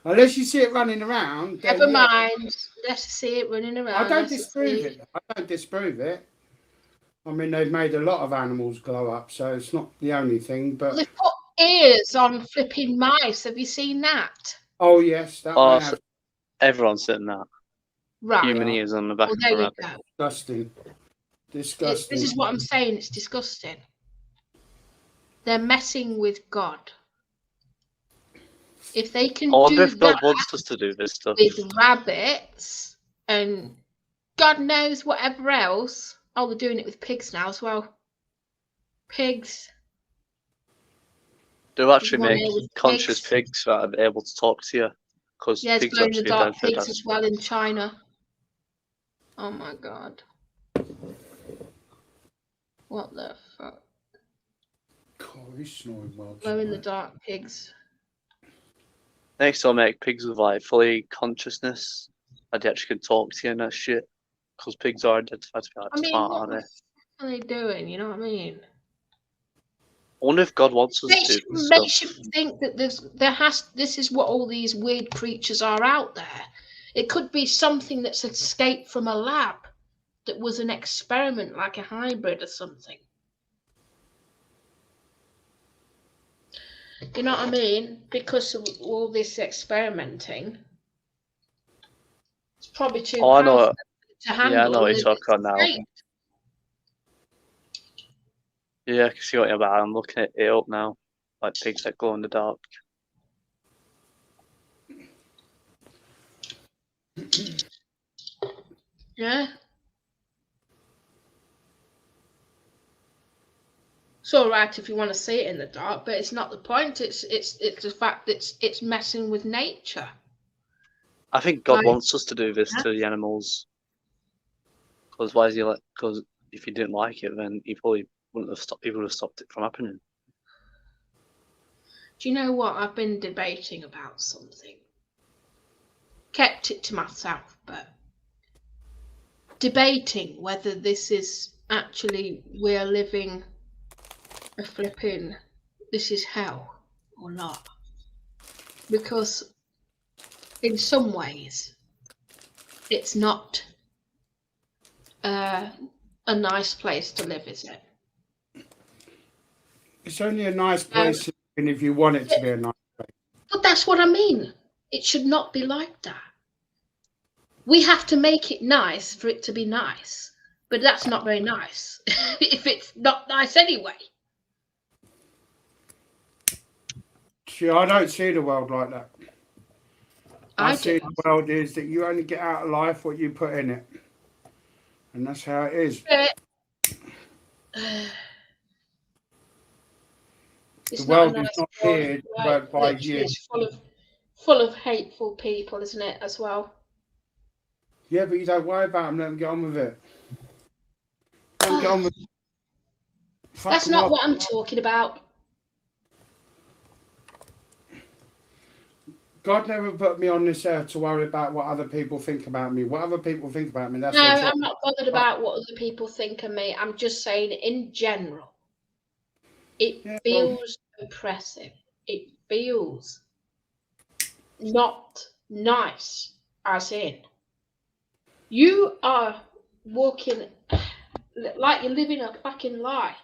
Unless you see it running around. Then,
Never
yeah.
mind. Let's see it running around.
I don't
Let's
disprove
see.
it. I don't disprove it. I mean, they've made a lot of animals glow up, so it's not the only thing. But
Well, they've put ears on flipping mice. Have you seen that?
oh yes, that
Oh,
I
so
have.
everyone's sitting that.
Right.
Human ears on the back
Well,
of
there
a
you
rabbit.
go.
Disgusting.
This
Disgusting.
is what I'm saying. It's disgusting. They're messing with God. If they can
I wonder
do
if God
that
wants us to do this stuff.
with rabbits and God knows whatever else. Oh, they're doing it with pigs now as well. Pigs.
Do actually
One
make
here with
conscious
pigs.
pigs that are able to talk to you. Because
Yeah, it's
pigs
glow in the
actually
dark
benefit
pigs
us.
as well in China. Oh my god. What the fuck?
God, he's snoring well.
Glow in the
tonight.
dark pigs.
Next, I'll make pigs with like fully consciousness. That they actually can talk to you and that shit. Because pigs are identified to be like
I mean,
smart,
what
aren't
the
they?
fuck are they doing? You know what I mean?
I wonder if God wants us to do this stuff.
Makes you think that this is what all these weird creatures are out there. It could be something that's escaped from a lab that was an experiment, like a hybrid or something. You know what I mean? Because of all this experimenting, it's probably too
Oh, I know.
powerful to handle.
Yeah, I know what
and
you're talking about now.
escaped.
Yeah, I can see what you're about. I'm looking at it up now. Like pigs that glow in the dark.
Yeah. It's all right if you want to see it in the dark, but it's not the point. It's the fact that it's messing with nature.
I think God
Like-
wants us to do this to the animals. Because why is he like? Because if he didn't like it, then he probably wouldn't have stopped. He would have stopped it from happening.
Do you know what? I've been debating about something. Kept it to myself, but debating whether this is actually we're living a flipping this is hell or not. Because in some ways it's not a nice place to live, is it?
It's only a nice place to live in if you want it to be a nice place.
But that's what I mean. It should not be like that. We have to make it nice for it to be nice. But that's not very nice if it's not nice anyway.
See, I don't see the world like that. I see
do.
the world is that you only get out of life what you put in it. And that's how it is.
It's
The world
not a
is
nice
not
world,
here
right?
by
Literally,
you.
it's full of hateful people, isn't it, as well?
Yeah, but you don't worry about them. Let them get on with it. Let them get on with it. Fuck
That's
them
not
off.
what I'm talking about.
God never put me on this earth to worry about what other people think about me. What other people think about me, that's
No,
their choice.
I'm not bothered about what other people think of me. I'm just saying, in general, it feels oppressive. It feels not nice, as in, you are walking like you're living a fucking lie.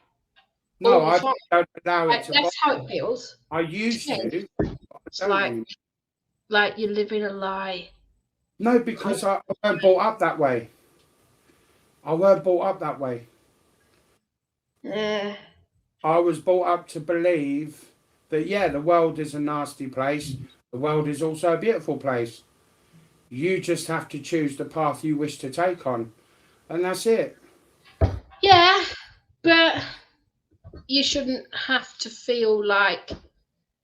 No,
all
I
the time.
don't allow it to
That's how it feels.
I used to. but I
It's
don't anymore.
like you're living a lie.
No, because I weren't brought up that way. I weren't brought up that way.
Yeah.
I was brought up to believe that, yeah, the world is a nasty place. The world is also a beautiful place. You just have to choose the path you wish to take on. And that's it.
Yeah, but you shouldn't have to feel like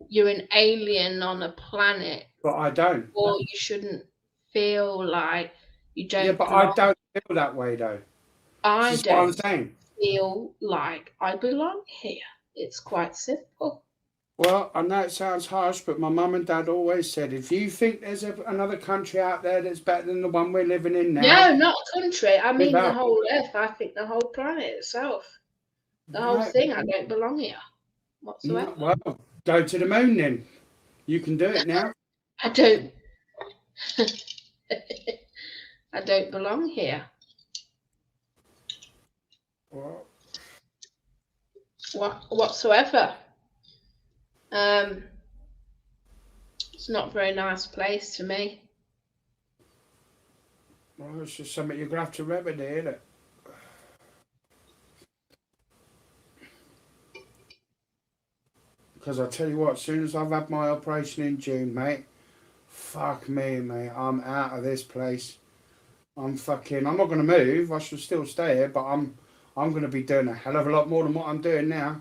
you're an alien on a planet.
But I don't.
Or you shouldn't feel like you don't.
Yeah, but
belong.
I don't feel that way, though.
I
That's what I'm
don't
saying.
feel like I belong here. It's quite simple.
Well, I know it sounds harsh, but my mum and dad always said, if you think there's another country out there that's better than the one we're living in now,
No, not a country. I mean
Without-
the whole Earth. I think the whole planet itself, the whole thing. I don't belong here whatsoever.
Well, go to the moon then. You can do it now.
I don't. I don't belong here.
Well,
Whatsoever. It's not a very nice place to me.
well, it's just something you're going to have to remedy, isn't it? Because I tell you what, as soon as I've had my operation in June, mate, fuck me, mate, I'm out of this place. I'm not going to move. I shall still stay here, but I'm going to be doing a hell of a lot more than what I'm doing now.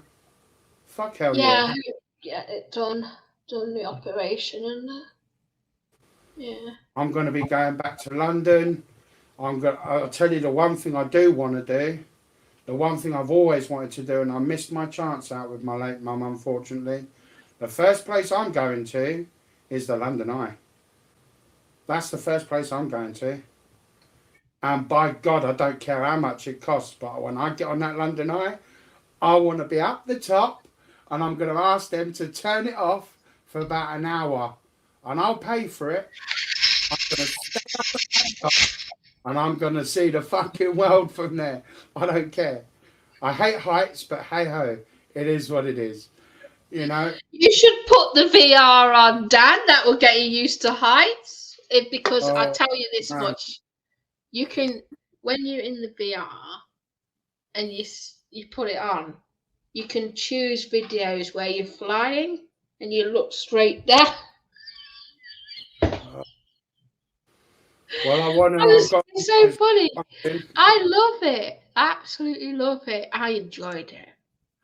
Fuck hell
Yeah,
yeah.
get it done the operation and yeah.
I'm going to be going back to London. I'll tell you the one thing I do want to do, the one thing I've always wanted to do, and I missed my chance out with my late mum, unfortunately. The first place I'm going to is the London Eye. That's the first place I'm going to. And by God, I don't care how much it costs, but when I get on that London Eye, I want to be up the top, and I'm going to ask them to turn it off for about an hour. And I'll pay for it. I'm going to stay up at the top, and I'm going to see the fucking world from there. I don't care. I hate heights, but hey-ho, it is what it is. You know?
You should put the VR on, Dan. That will get you used to heights. Because I tell you this much. You can, when you're in the VR and you put it on, you can choose videos where you're flying and you look straight down.
Well, I want to.
It's so funny. I love it. Absolutely love it. I enjoyed it.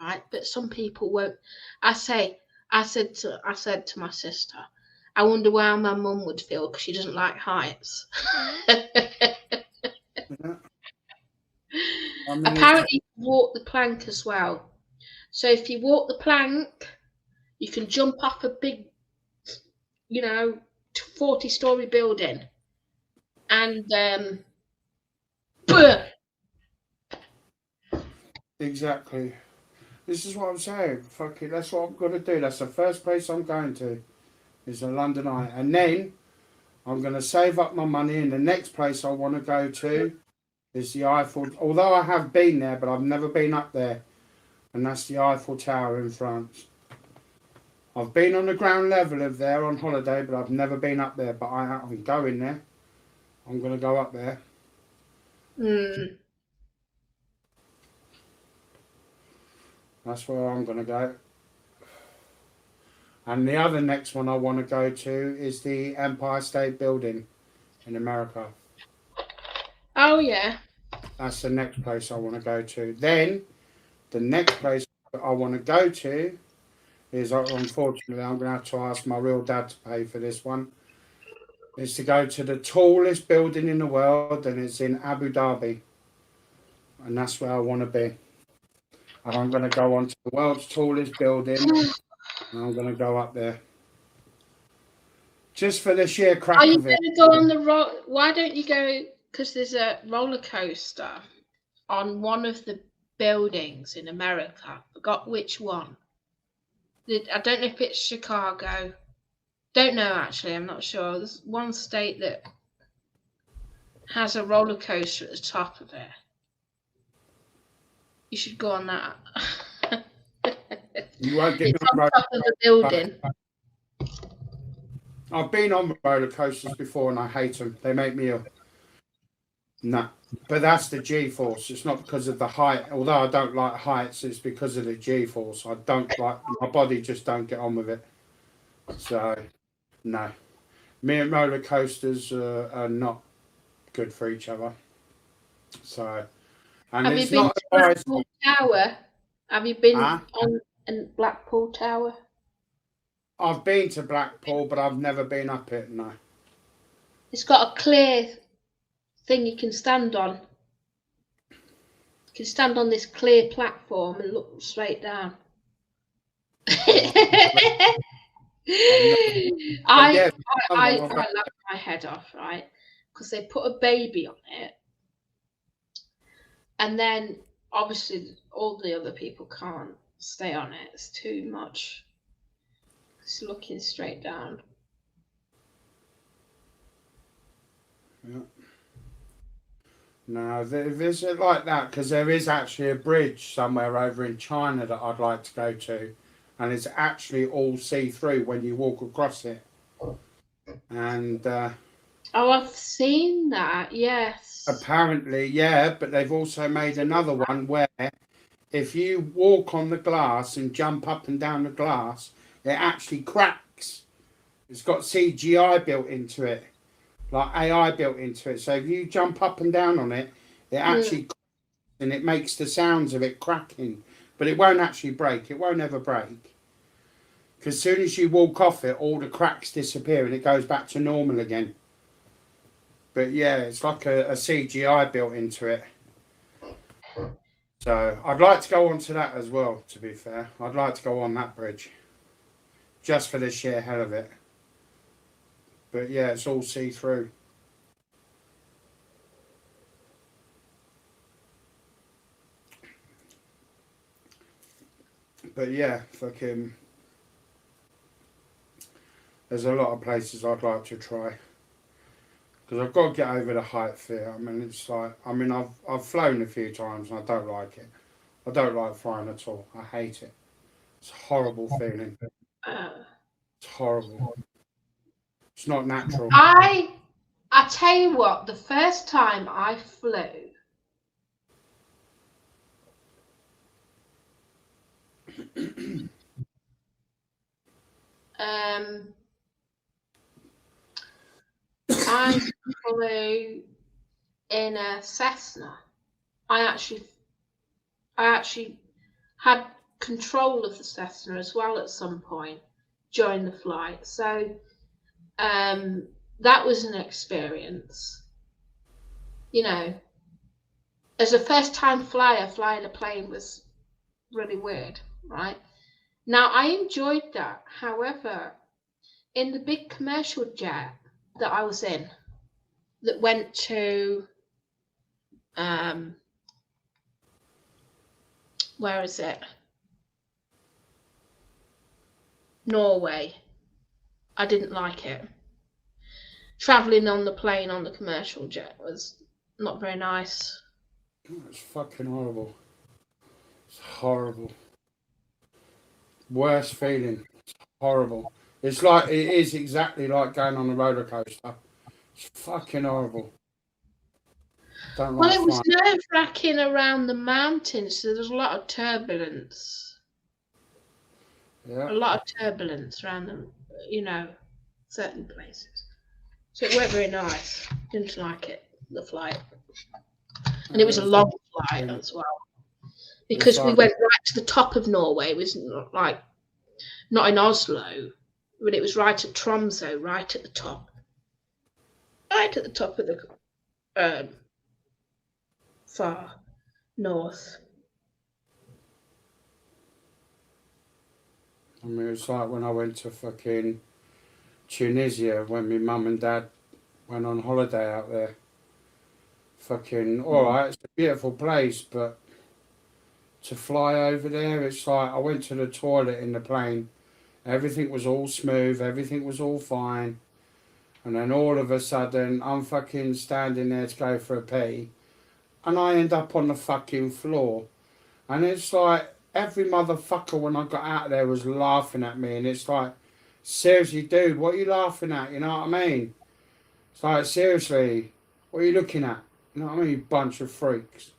Right, but some people won't. I said to my sister, I wonder how my mum would feel because she doesn't like heights. Apparently, you walk the plank as well. So if you walk the plank, you can jump off a big, 40-story building, and
Exactly. This is what I'm saying. Fuck it, that's what I'm going to do. That's the first place I'm going to, is the London Eye. And then I'm going to save up my money, and the next place I want to go to is the Eiffel. Although I have been there, but I've never been up there. And that's the Eiffel Tower in France. I've been on the ground level of there on holiday, but I've never been up there. But I'm going there. I'm going to go up there. That's where I'm going to go. And the other next one I want to go to is the Empire State Building in America.
Oh, yeah.
That's the next place I want to go to. Then, the next place I want to go to is, unfortunately, I'm going to have to ask my real dad to pay for this one, is to go to the tallest building in the world, and it's in Abu Dhabi. And that's where I want to be. And I'm going to go on to the world's tallest building, and I'm going to go up there. Just for the sheer crack of it.
Are you going to go on the Why don't you go, because there's a roller coaster on one of the buildings in America. I forgot which one. I don't know if it's Chicago. Don't know, actually. I'm not sure. There's one state that has a roller coaster at the top of it. You should go on that.
You won't get
it's on top of the building.
I've been on roller coasters before and I hate them. They make me ill. No, but that's the G-force. It's not because of the height. Although I don't like heights, it's because of the G-force. I don't like, my body just don't get on with it. So, no. Me and roller coasters are not good for each other. So, and
have
it's
you been
not
to Blackpool Tower? Have you been on Blackpool Tower?
I've been to Blackpool, but I've never been up it, no.
It's got a clear thing you can stand on. You can stand on this clear platform and look straight down. I laughed my head off, right? Because they put a baby on it, and then obviously all the other people can't stay on it. It's too much. It's looking straight down.
Yeah. No, there's it like that because there is actually a bridge somewhere over in China that I'd like to go to, and it's actually all see-through when you walk across it. And
oh, I've seen that. Yes.
Apparently, yeah, but they've also made another one where if you walk on the glass and jump up and down the glass, it actually cracks. It's got CGI built into it, like AI built into it. So if you jump up and down on it, it actually cracks and it makes the sounds of it cracking. But it won't actually break. It won't ever break. Because as soon as you walk off it, all the cracks disappear and it goes back to normal again. But yeah, it's like a CGI built into it. So I'd like to go on to that as well, to be fair. I'd like to go on that bridge. Just for the sheer hell of it. But yeah, it's all see-through. But yeah, fucking... There's a lot of places I'd like to try. Because I've got to get over the height fear. I mean, it's like... I mean, I've flown a few times and I don't like it. I don't like flying at all. I hate it. It's a horrible feeling. It's horrible. It's not natural.
I tell you what, the first time I flew, I flew in a Cessna. I actually had control of the Cessna as well at some point during the flight. So that was an experience. You know, as a first-time flyer, flying a plane was really weird, right? Now, I enjoyed that. However, in the big commercial jet that I was in, that went to, where is it? Norway. I didn't like it. Traveling on the plane on the commercial jet was not very nice.
It's fucking horrible. It's horrible. Worst feeling. It's horrible. It's like, it is exactly like going on a roller coaster. It's fucking horrible. Don't
Well,
like
it was
flying.
nerve-wracking around the mountains, so there's a lot of turbulence.
Yeah.
A lot of turbulence around them, you know, certain places. So it weren't very nice. Didn't like it, the flight. And it was a long flight as well. Because we went right to the top of Norway. It was not in Oslo, but it was right at Tromsø, right at the top. Right at the top of the far north.
I mean, it's like when I went to fucking Tunisia when my mum and dad went on holiday out there. Fucking, alright, it's a beautiful place, but to fly over there, it's like I went to the toilet in the plane. Everything was all smooth, everything was all fine. And then all of a sudden, I'm fucking standing there to go for a pee. And I end up on the fucking floor. And it's like, every motherfucker when I got out there was laughing at me. And it's like, seriously, dude, what are you laughing at? You know what I mean? It's like, seriously, what are you looking at? You know what I mean? You bunch of freaks.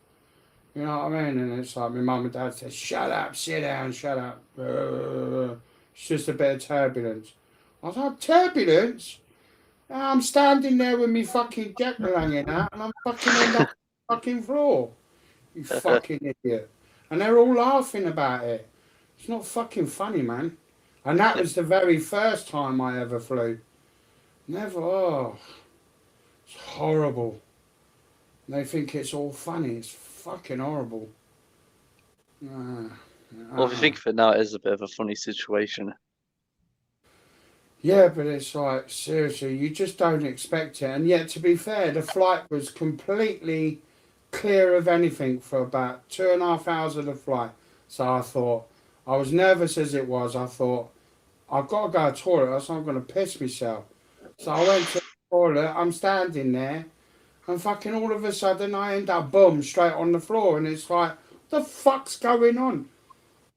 You know what I mean? And it's like, my mum and dad said, shut up, sit down, shut up. It's just a bit of turbulence. I was like, turbulence? I'm standing there with me fucking jacket hanging out and I'm fucking on the fucking floor. You fucking idiot. And they're all laughing about it. It's not fucking funny, man. And that was the very first time I ever flew. Never, oh. It's horrible. They think it's all funny. It's fucking horrible.
Well, if you think of it now, it is a bit of a funny situation.
Yeah, but it's like, seriously, you just don't expect it. And yet, to be fair, the flight was completely clear of anything for about 2.5 hours of the flight. So I thought, I was nervous as it was. I thought, I've got to go to the toilet, else I'm going to piss myself. So I went to the toilet, I'm standing there, and fucking all of a sudden I end up, boom, straight on the floor. And it's like, what the fuck's going on?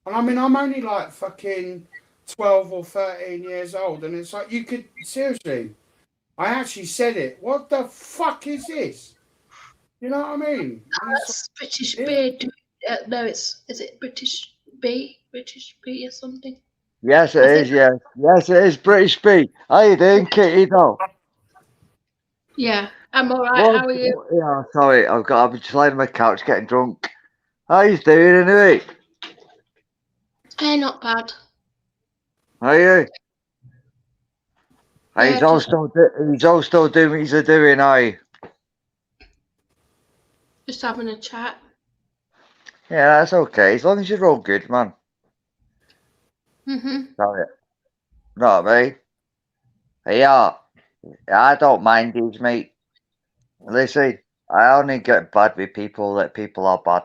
And I mean, I'm only like fucking 12 or 13 years old, and it's like, you could, seriously, I actually said it. What the fuck is this? You know what I mean?
That's British B. No, is it British B? British B or something?
Yes, it is. Yes, yes, it is British B. How you doing, Kitty? Though.
Yeah, I'm all right. How are you?
Yeah, sorry, I've been just lying on my couch getting drunk. How you doing anyway?
Hey, not bad.
How are you?
Yeah,
He's all still doing what he's doing, are you?
just having a chat.
Yeah, that's okay. As long as you're all good, man. Sorry. Not me. Yeah. Yeah, I don't mind these, mate. Listen, I only get bad with people that people are bad.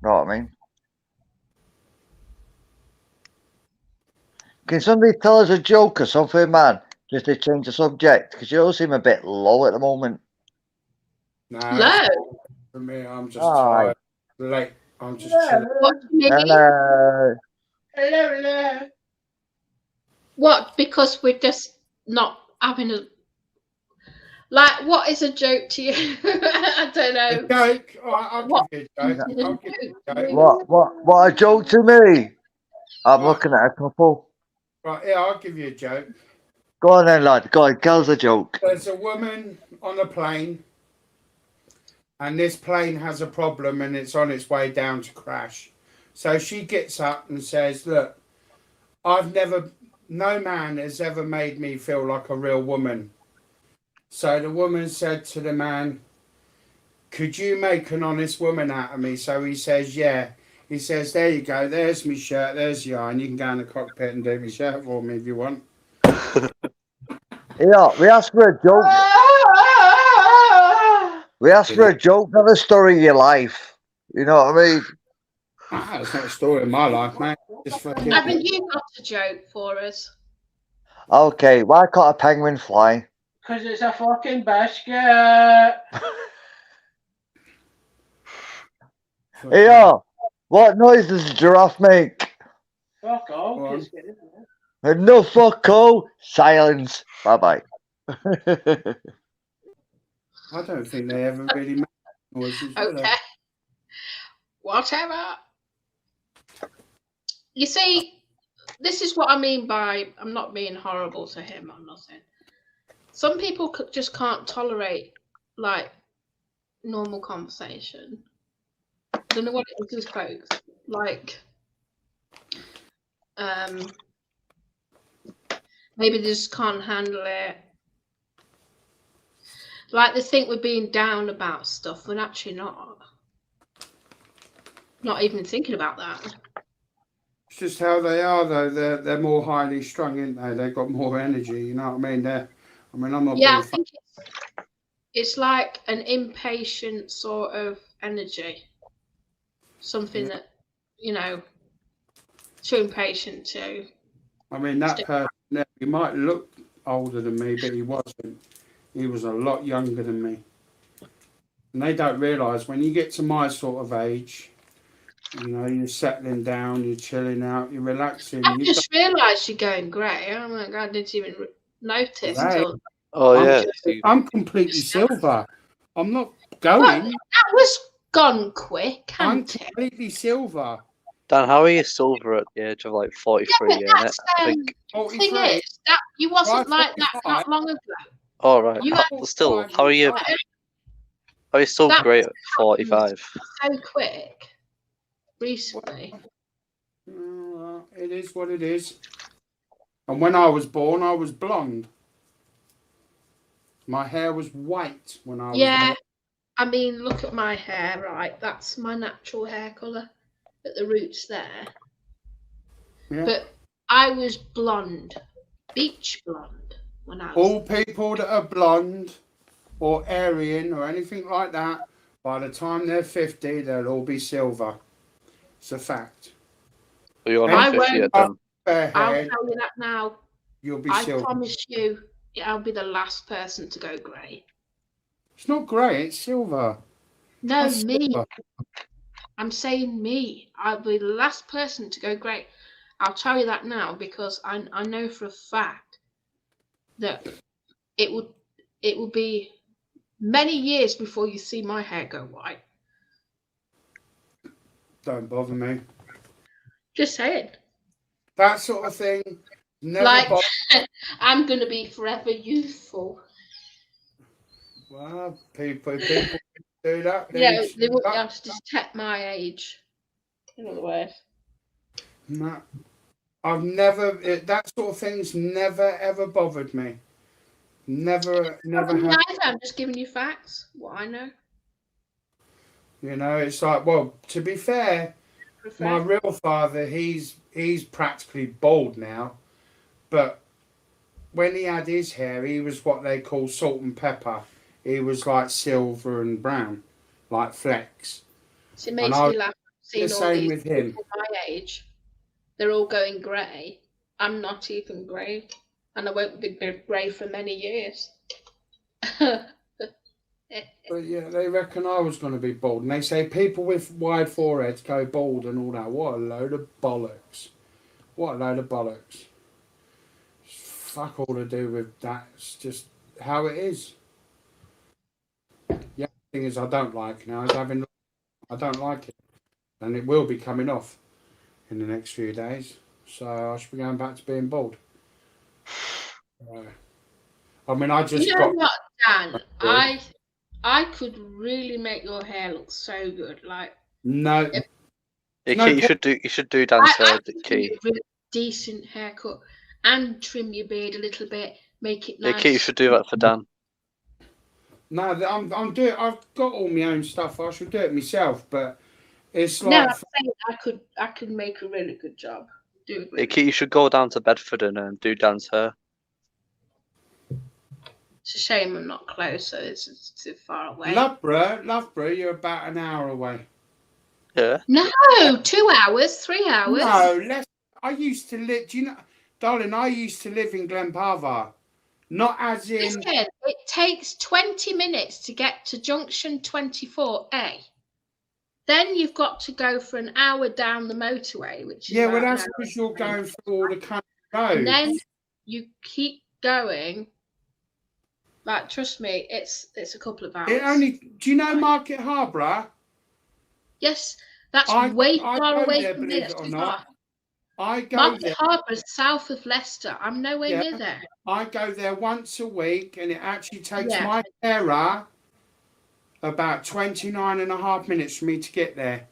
Know what I mean? Can somebody tell us a joke or something, man? Just to change the subject, because you all seem a bit low at the moment.
Nah,
Hello.
for me, I'm just tired. Late. I'm just chilling.
What do you mean?
Hello.
Hello.
What? Because we're just not having a. Like, what is a joke to you? I don't know.
A joke. I'll give you a joke. I'll give you a joke.
What a joke to me. I'm looking at a couple.
Right, yeah, I'll give you a joke.
Go on then, lad. Go on, tell us a joke.
There's a woman on a plane, and this plane has a problem, and it's on its way down to crash. So she gets up and says, look, no man has ever made me feel like a real woman. So the woman said to the man, could you make an honest woman out of me? So he says, yeah. He says, there you go, there's my shirt, there's your iron. You can go in the cockpit and do my shirt for me if you want.
Yeah, we asked for a joke. We asked for a joke, not a story of your life. You know what I mean?
It's not a story of my life, mate.
Haven't you got a joke for us?
Okay, why can't a penguin fly?
Because it's a fucking biscuit.
Yeah, what noise does a giraffe make?
Fuck all.
No fuck all. Silence. Bye bye.
I don't think they ever really make noises.
Okay. Whatever. You see, this is what I mean by I'm not being horrible to him. I'm not saying. Some people just can't tolerate like normal conversation. I don't know what it is with folks. Like, maybe they just can't handle it. Like they think we're being down about stuff. We're actually not. Not even thinking about that.
It's just how they are, though. They're more highly strung, aren't they? They've got more energy. You know what I mean? I'm not.
Yeah, I think it's like an impatient sort of energy. Something that, you know, too impatient to.
I mean, that person, he might look older than me, but he wasn't. He was a lot younger than me. And they don't realise when you get to my sort of age, you know, you're settling down, you're chilling out, you're relaxing.
I just realised you're going grey. Oh my God, I didn't even notice.
I'm completely silver. I'm not going.
Well, that was gone quick.
I'm completely silver.
Dan, how are you silver at the age of like 43?
Yeah, but thing is, that you wasn't like that not long ago.
All right. But still, how are you? Are you still great at 45?
So quick. Recently.
It is what it is. And when I was born, I was blonde. My hair was white when I was born.
I mean, look at my hair, right? That's my natural hair colour at the roots there.
Yeah.
But I was blonde, beach blonde when I was.
All people that are blonde or Aryan or anything like that, by the time they're 50, they'll all be silver. It's a fact.
But you're
I
not 50 yet,
won't.
then.
I'll tell you that now.
You'll be
I
silver.
promise you, I'll be the last person to go grey.
It's not grey, it's silver.
No,
That's
me.
silver.
I'm saying me. I'll be the last person to go grey. I'll tell you that now because I know for a fact that it will be many years before you see my hair go white.
Don't bother me.
Just saying.
That sort of thing. Never
Like,
bother.
I'm going to be forever youthful.
Well, people do that.
Yeah, they won't be able to detect my age. In other words.
No, I've never. That sort of thing's never ever bothered me. Never had.
I'm just giving you facts. What I know.
You know, it's like, well, to be fair, my real father, he's practically bald now, but when he had his hair, he was what they call salt and pepper. He was like silver and brown, like flecks.
So it makes me laugh.
The same with him.
My age, they're all going grey. I'm not even grey, and I won't be grey for many years.
But yeah, they reckon I was going to be bald, and they say people with wide foreheads go bald and all that. What a load of bollocks! What a load of bollocks! Fuck all to do with that. It's just how it is. The other thing is I don't like now is having. I don't like it, and it will be coming off in the next few days. So I should be going back to being bald. I mean, I just got.
What, Dan? I could really make your hair look so good. Like
no.
Yeah,
no,
Key, you should do Dan's hair, Key.
A really decent haircut and trim your beard a little bit, make it nice.
Yeah, Key, you should do that for Dan.
No, I'm doing. I've got all my own stuff. I should do it myself, but it's like.
No, I'm saying I could make a really good job.
Yeah, Key, you should go down to Bedford and do Dan's hair.
It's a shame I'm not close, so it's too far away.
Loughborough, you're about an hour away.
Yeah.
No, 2 hours, 3 hours.
No, less. I used to live. Do you know, darling? I used to live in Glenparva, not as in.
Listen, it takes 20 minutes to get to junction 24A. Then you've got to go for an hour down the motorway, which is
well, that's because you're going through all the country roads.
And then you keep going. Like, trust me, it's a couple of hours.
Do you know Market Harbour?
Yes, that's way far away from me. That's too far.
I go
Market
there.
Harbour is south of Leicester. I'm nowhere near there.
I go there once a week, and it actually takes my carer about 29.5 minutes for me to get there.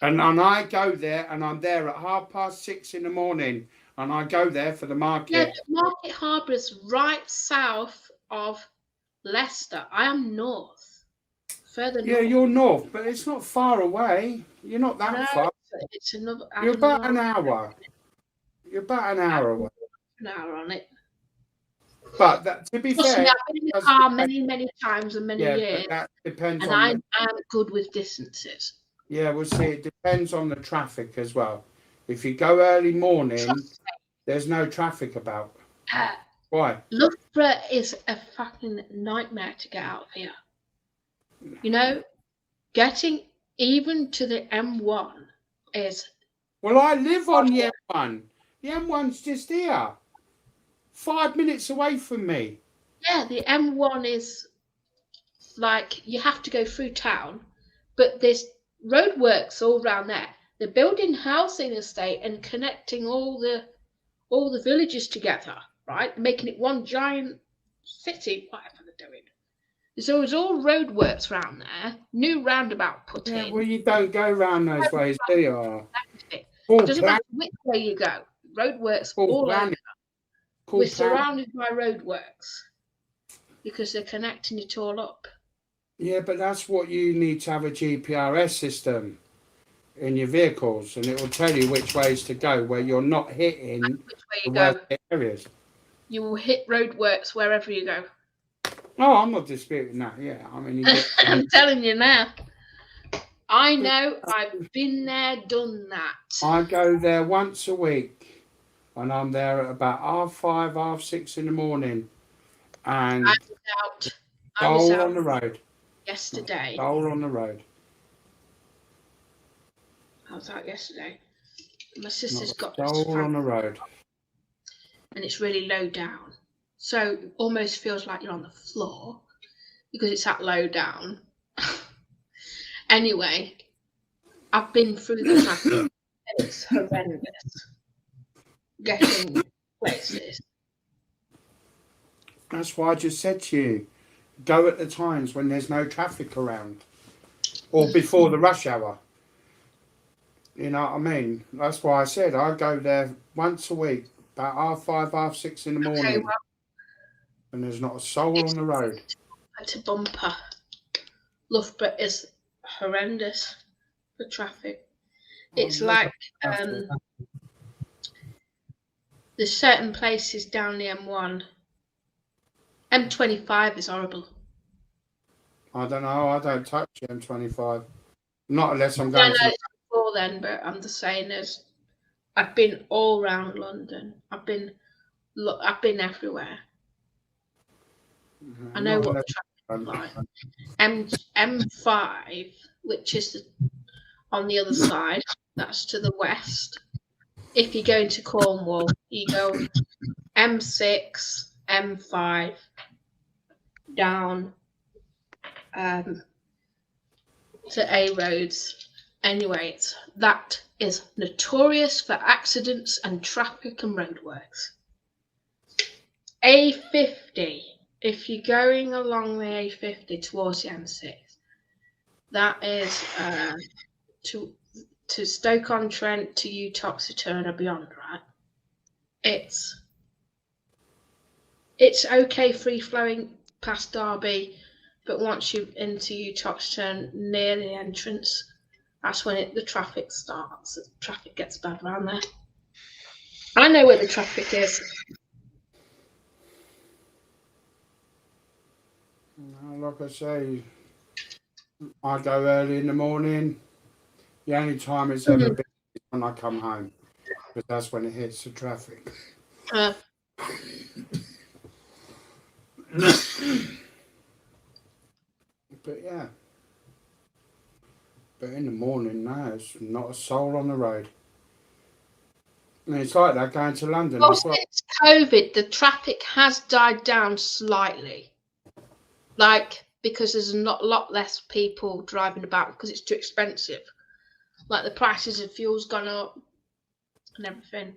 And I go there, and I'm there at 6:30 in the morning. And I go there for the market.
Yeah, but Market Harbour is right south of Leicester. I am north. Further north.
Yeah, you're north, but it's not far away. You're not that far.
It's another.
You're about an hour. You're about an hour away.
An hour on it.
But to be fair,
I've been in the car many times and many years.
But that depends
and I'm good with distances.
Yeah, we'll see. It depends on the traffic as well. If you go early morning, there's no traffic about. Why?
Loughborough is a fucking nightmare to get out of here. You know, getting even to the M1 is.
Well, I live on the M1. The M1's just here. 5 minutes away from me.
Yeah, the M1 is like you have to go through town, but there's roadworks all around there. They're building housing estate and connecting all the villages together, right? Making it one giant city, whatever they're doing. So there's all roadworks around there. New roundabout put in.
Well, you don't go round those ways, do you?
It doesn't matter which way you go. Roadworks all over. We're surrounded by roadworks because they're connecting it all up.
Yeah, but that's what you need to have a GPRS system. in your vehicles, and it will tell you which ways to go where you're not hitting
Which way
the
you go.
worst areas.
You will hit roadworks wherever you go.
Oh, I'm not disputing that. Yeah, I mean, you get,
I'm telling you now. I know. I've been there, done that.
I go there once a week, and I'm there at about 5:30, 6:30 in the morning, and
I was
all
out
on the road.
yesterday.
All on the road.
I was out yesterday. My sister's got this
all on the road,
and it's really low down, so it almost feels like you're on the floor because it's that low down. Anyway, I've been through the traffic and it's horrendous getting places.
That's why I just said to you, go at the times when there's no traffic around, or before the rush hour. You know what I mean? That's why I said I go there once a week, about 5:30, 6:30 in the morning,
Okay, well,
and there's not a soul on the road.
to bumper. Loughborough is horrendous for traffic. It's like there's certain places down the M1. M25 is horrible.
I don't know. I don't touch the M25, not unless I'm going to.
Before then, but I'm just saying, I've been all around London. I've been everywhere. I know what the traffic is like. M5, which is on the other side, that's to the west. If you go into Cornwall, you go M6, M5, down to A roads. Anyway, that is notorious for accidents and traffic and roadworks. A50, if you're going along the A50 towards the M6, that is to Stoke-on-Trent, to Uttoxeter and beyond, right? It's okay free flowing past Derby, but once you're into Uttoxeter near the entrance, that's when the traffic starts. The traffic gets bad around there. I know where the traffic is.
Like I say, I go early in the morning. The only time it's ever been is when I come home, because that's when it hits the traffic. But yeah. But in the morning, no, it's not a soul on the road. And it's like that going to London as well.
Since COVID, the traffic has died down slightly. Because there's a lot less people driving about because it's too expensive. Like the prices of fuel's gone up and everything.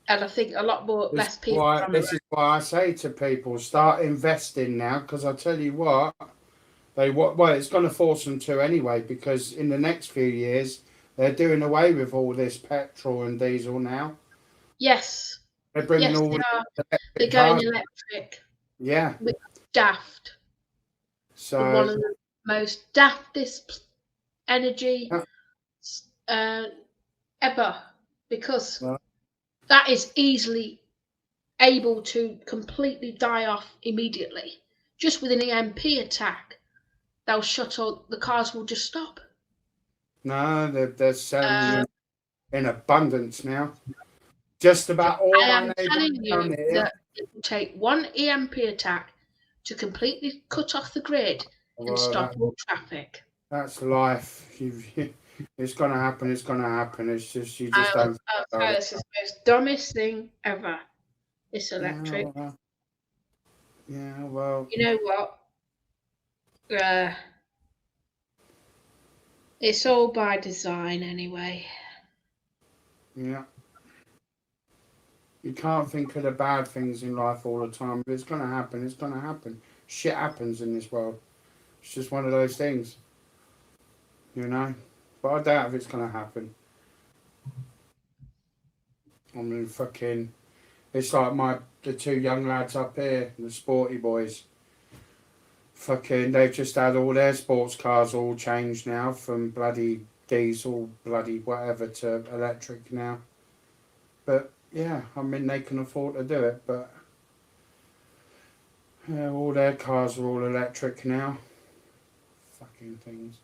And I think a lot less people.
This is why I say to people, start investing now, because I tell you what, it's going to force them to anyway, because in the next few years they're doing away with all this petrol and diesel now.
Yes.
They're bringing
they're going electric.
Yeah.
Which is daft.
So
one of the most daftest energy ever, because that is easily able to completely die off immediately. Just with an EMP attack, they'll shut all the cars will just stop.
No, they're selling them in abundance now. Just about all
I am telling you that it will take one EMP attack to completely cut off the grid and stop all traffic.
That's life. It's going to happen. It's going to happen. It's just you just don't.
It's the most dumbest thing ever. It's electric.
Yeah, well.
You know what? It's all by design anyway.
Yeah. You can't think of the bad things in life all the time. But it's going to happen. It's going to happen. Shit happens in this world. It's just one of those things. You know? But I doubt if it's going to happen. I mean, fucking... It's like the two young lads up here, the sporty boys. fucking, they've just had all their sports cars all changed now from bloody diesel, bloody whatever to electric now. But yeah, I mean, they can afford to do it, but yeah, all their cars are all electric now. Fucking things.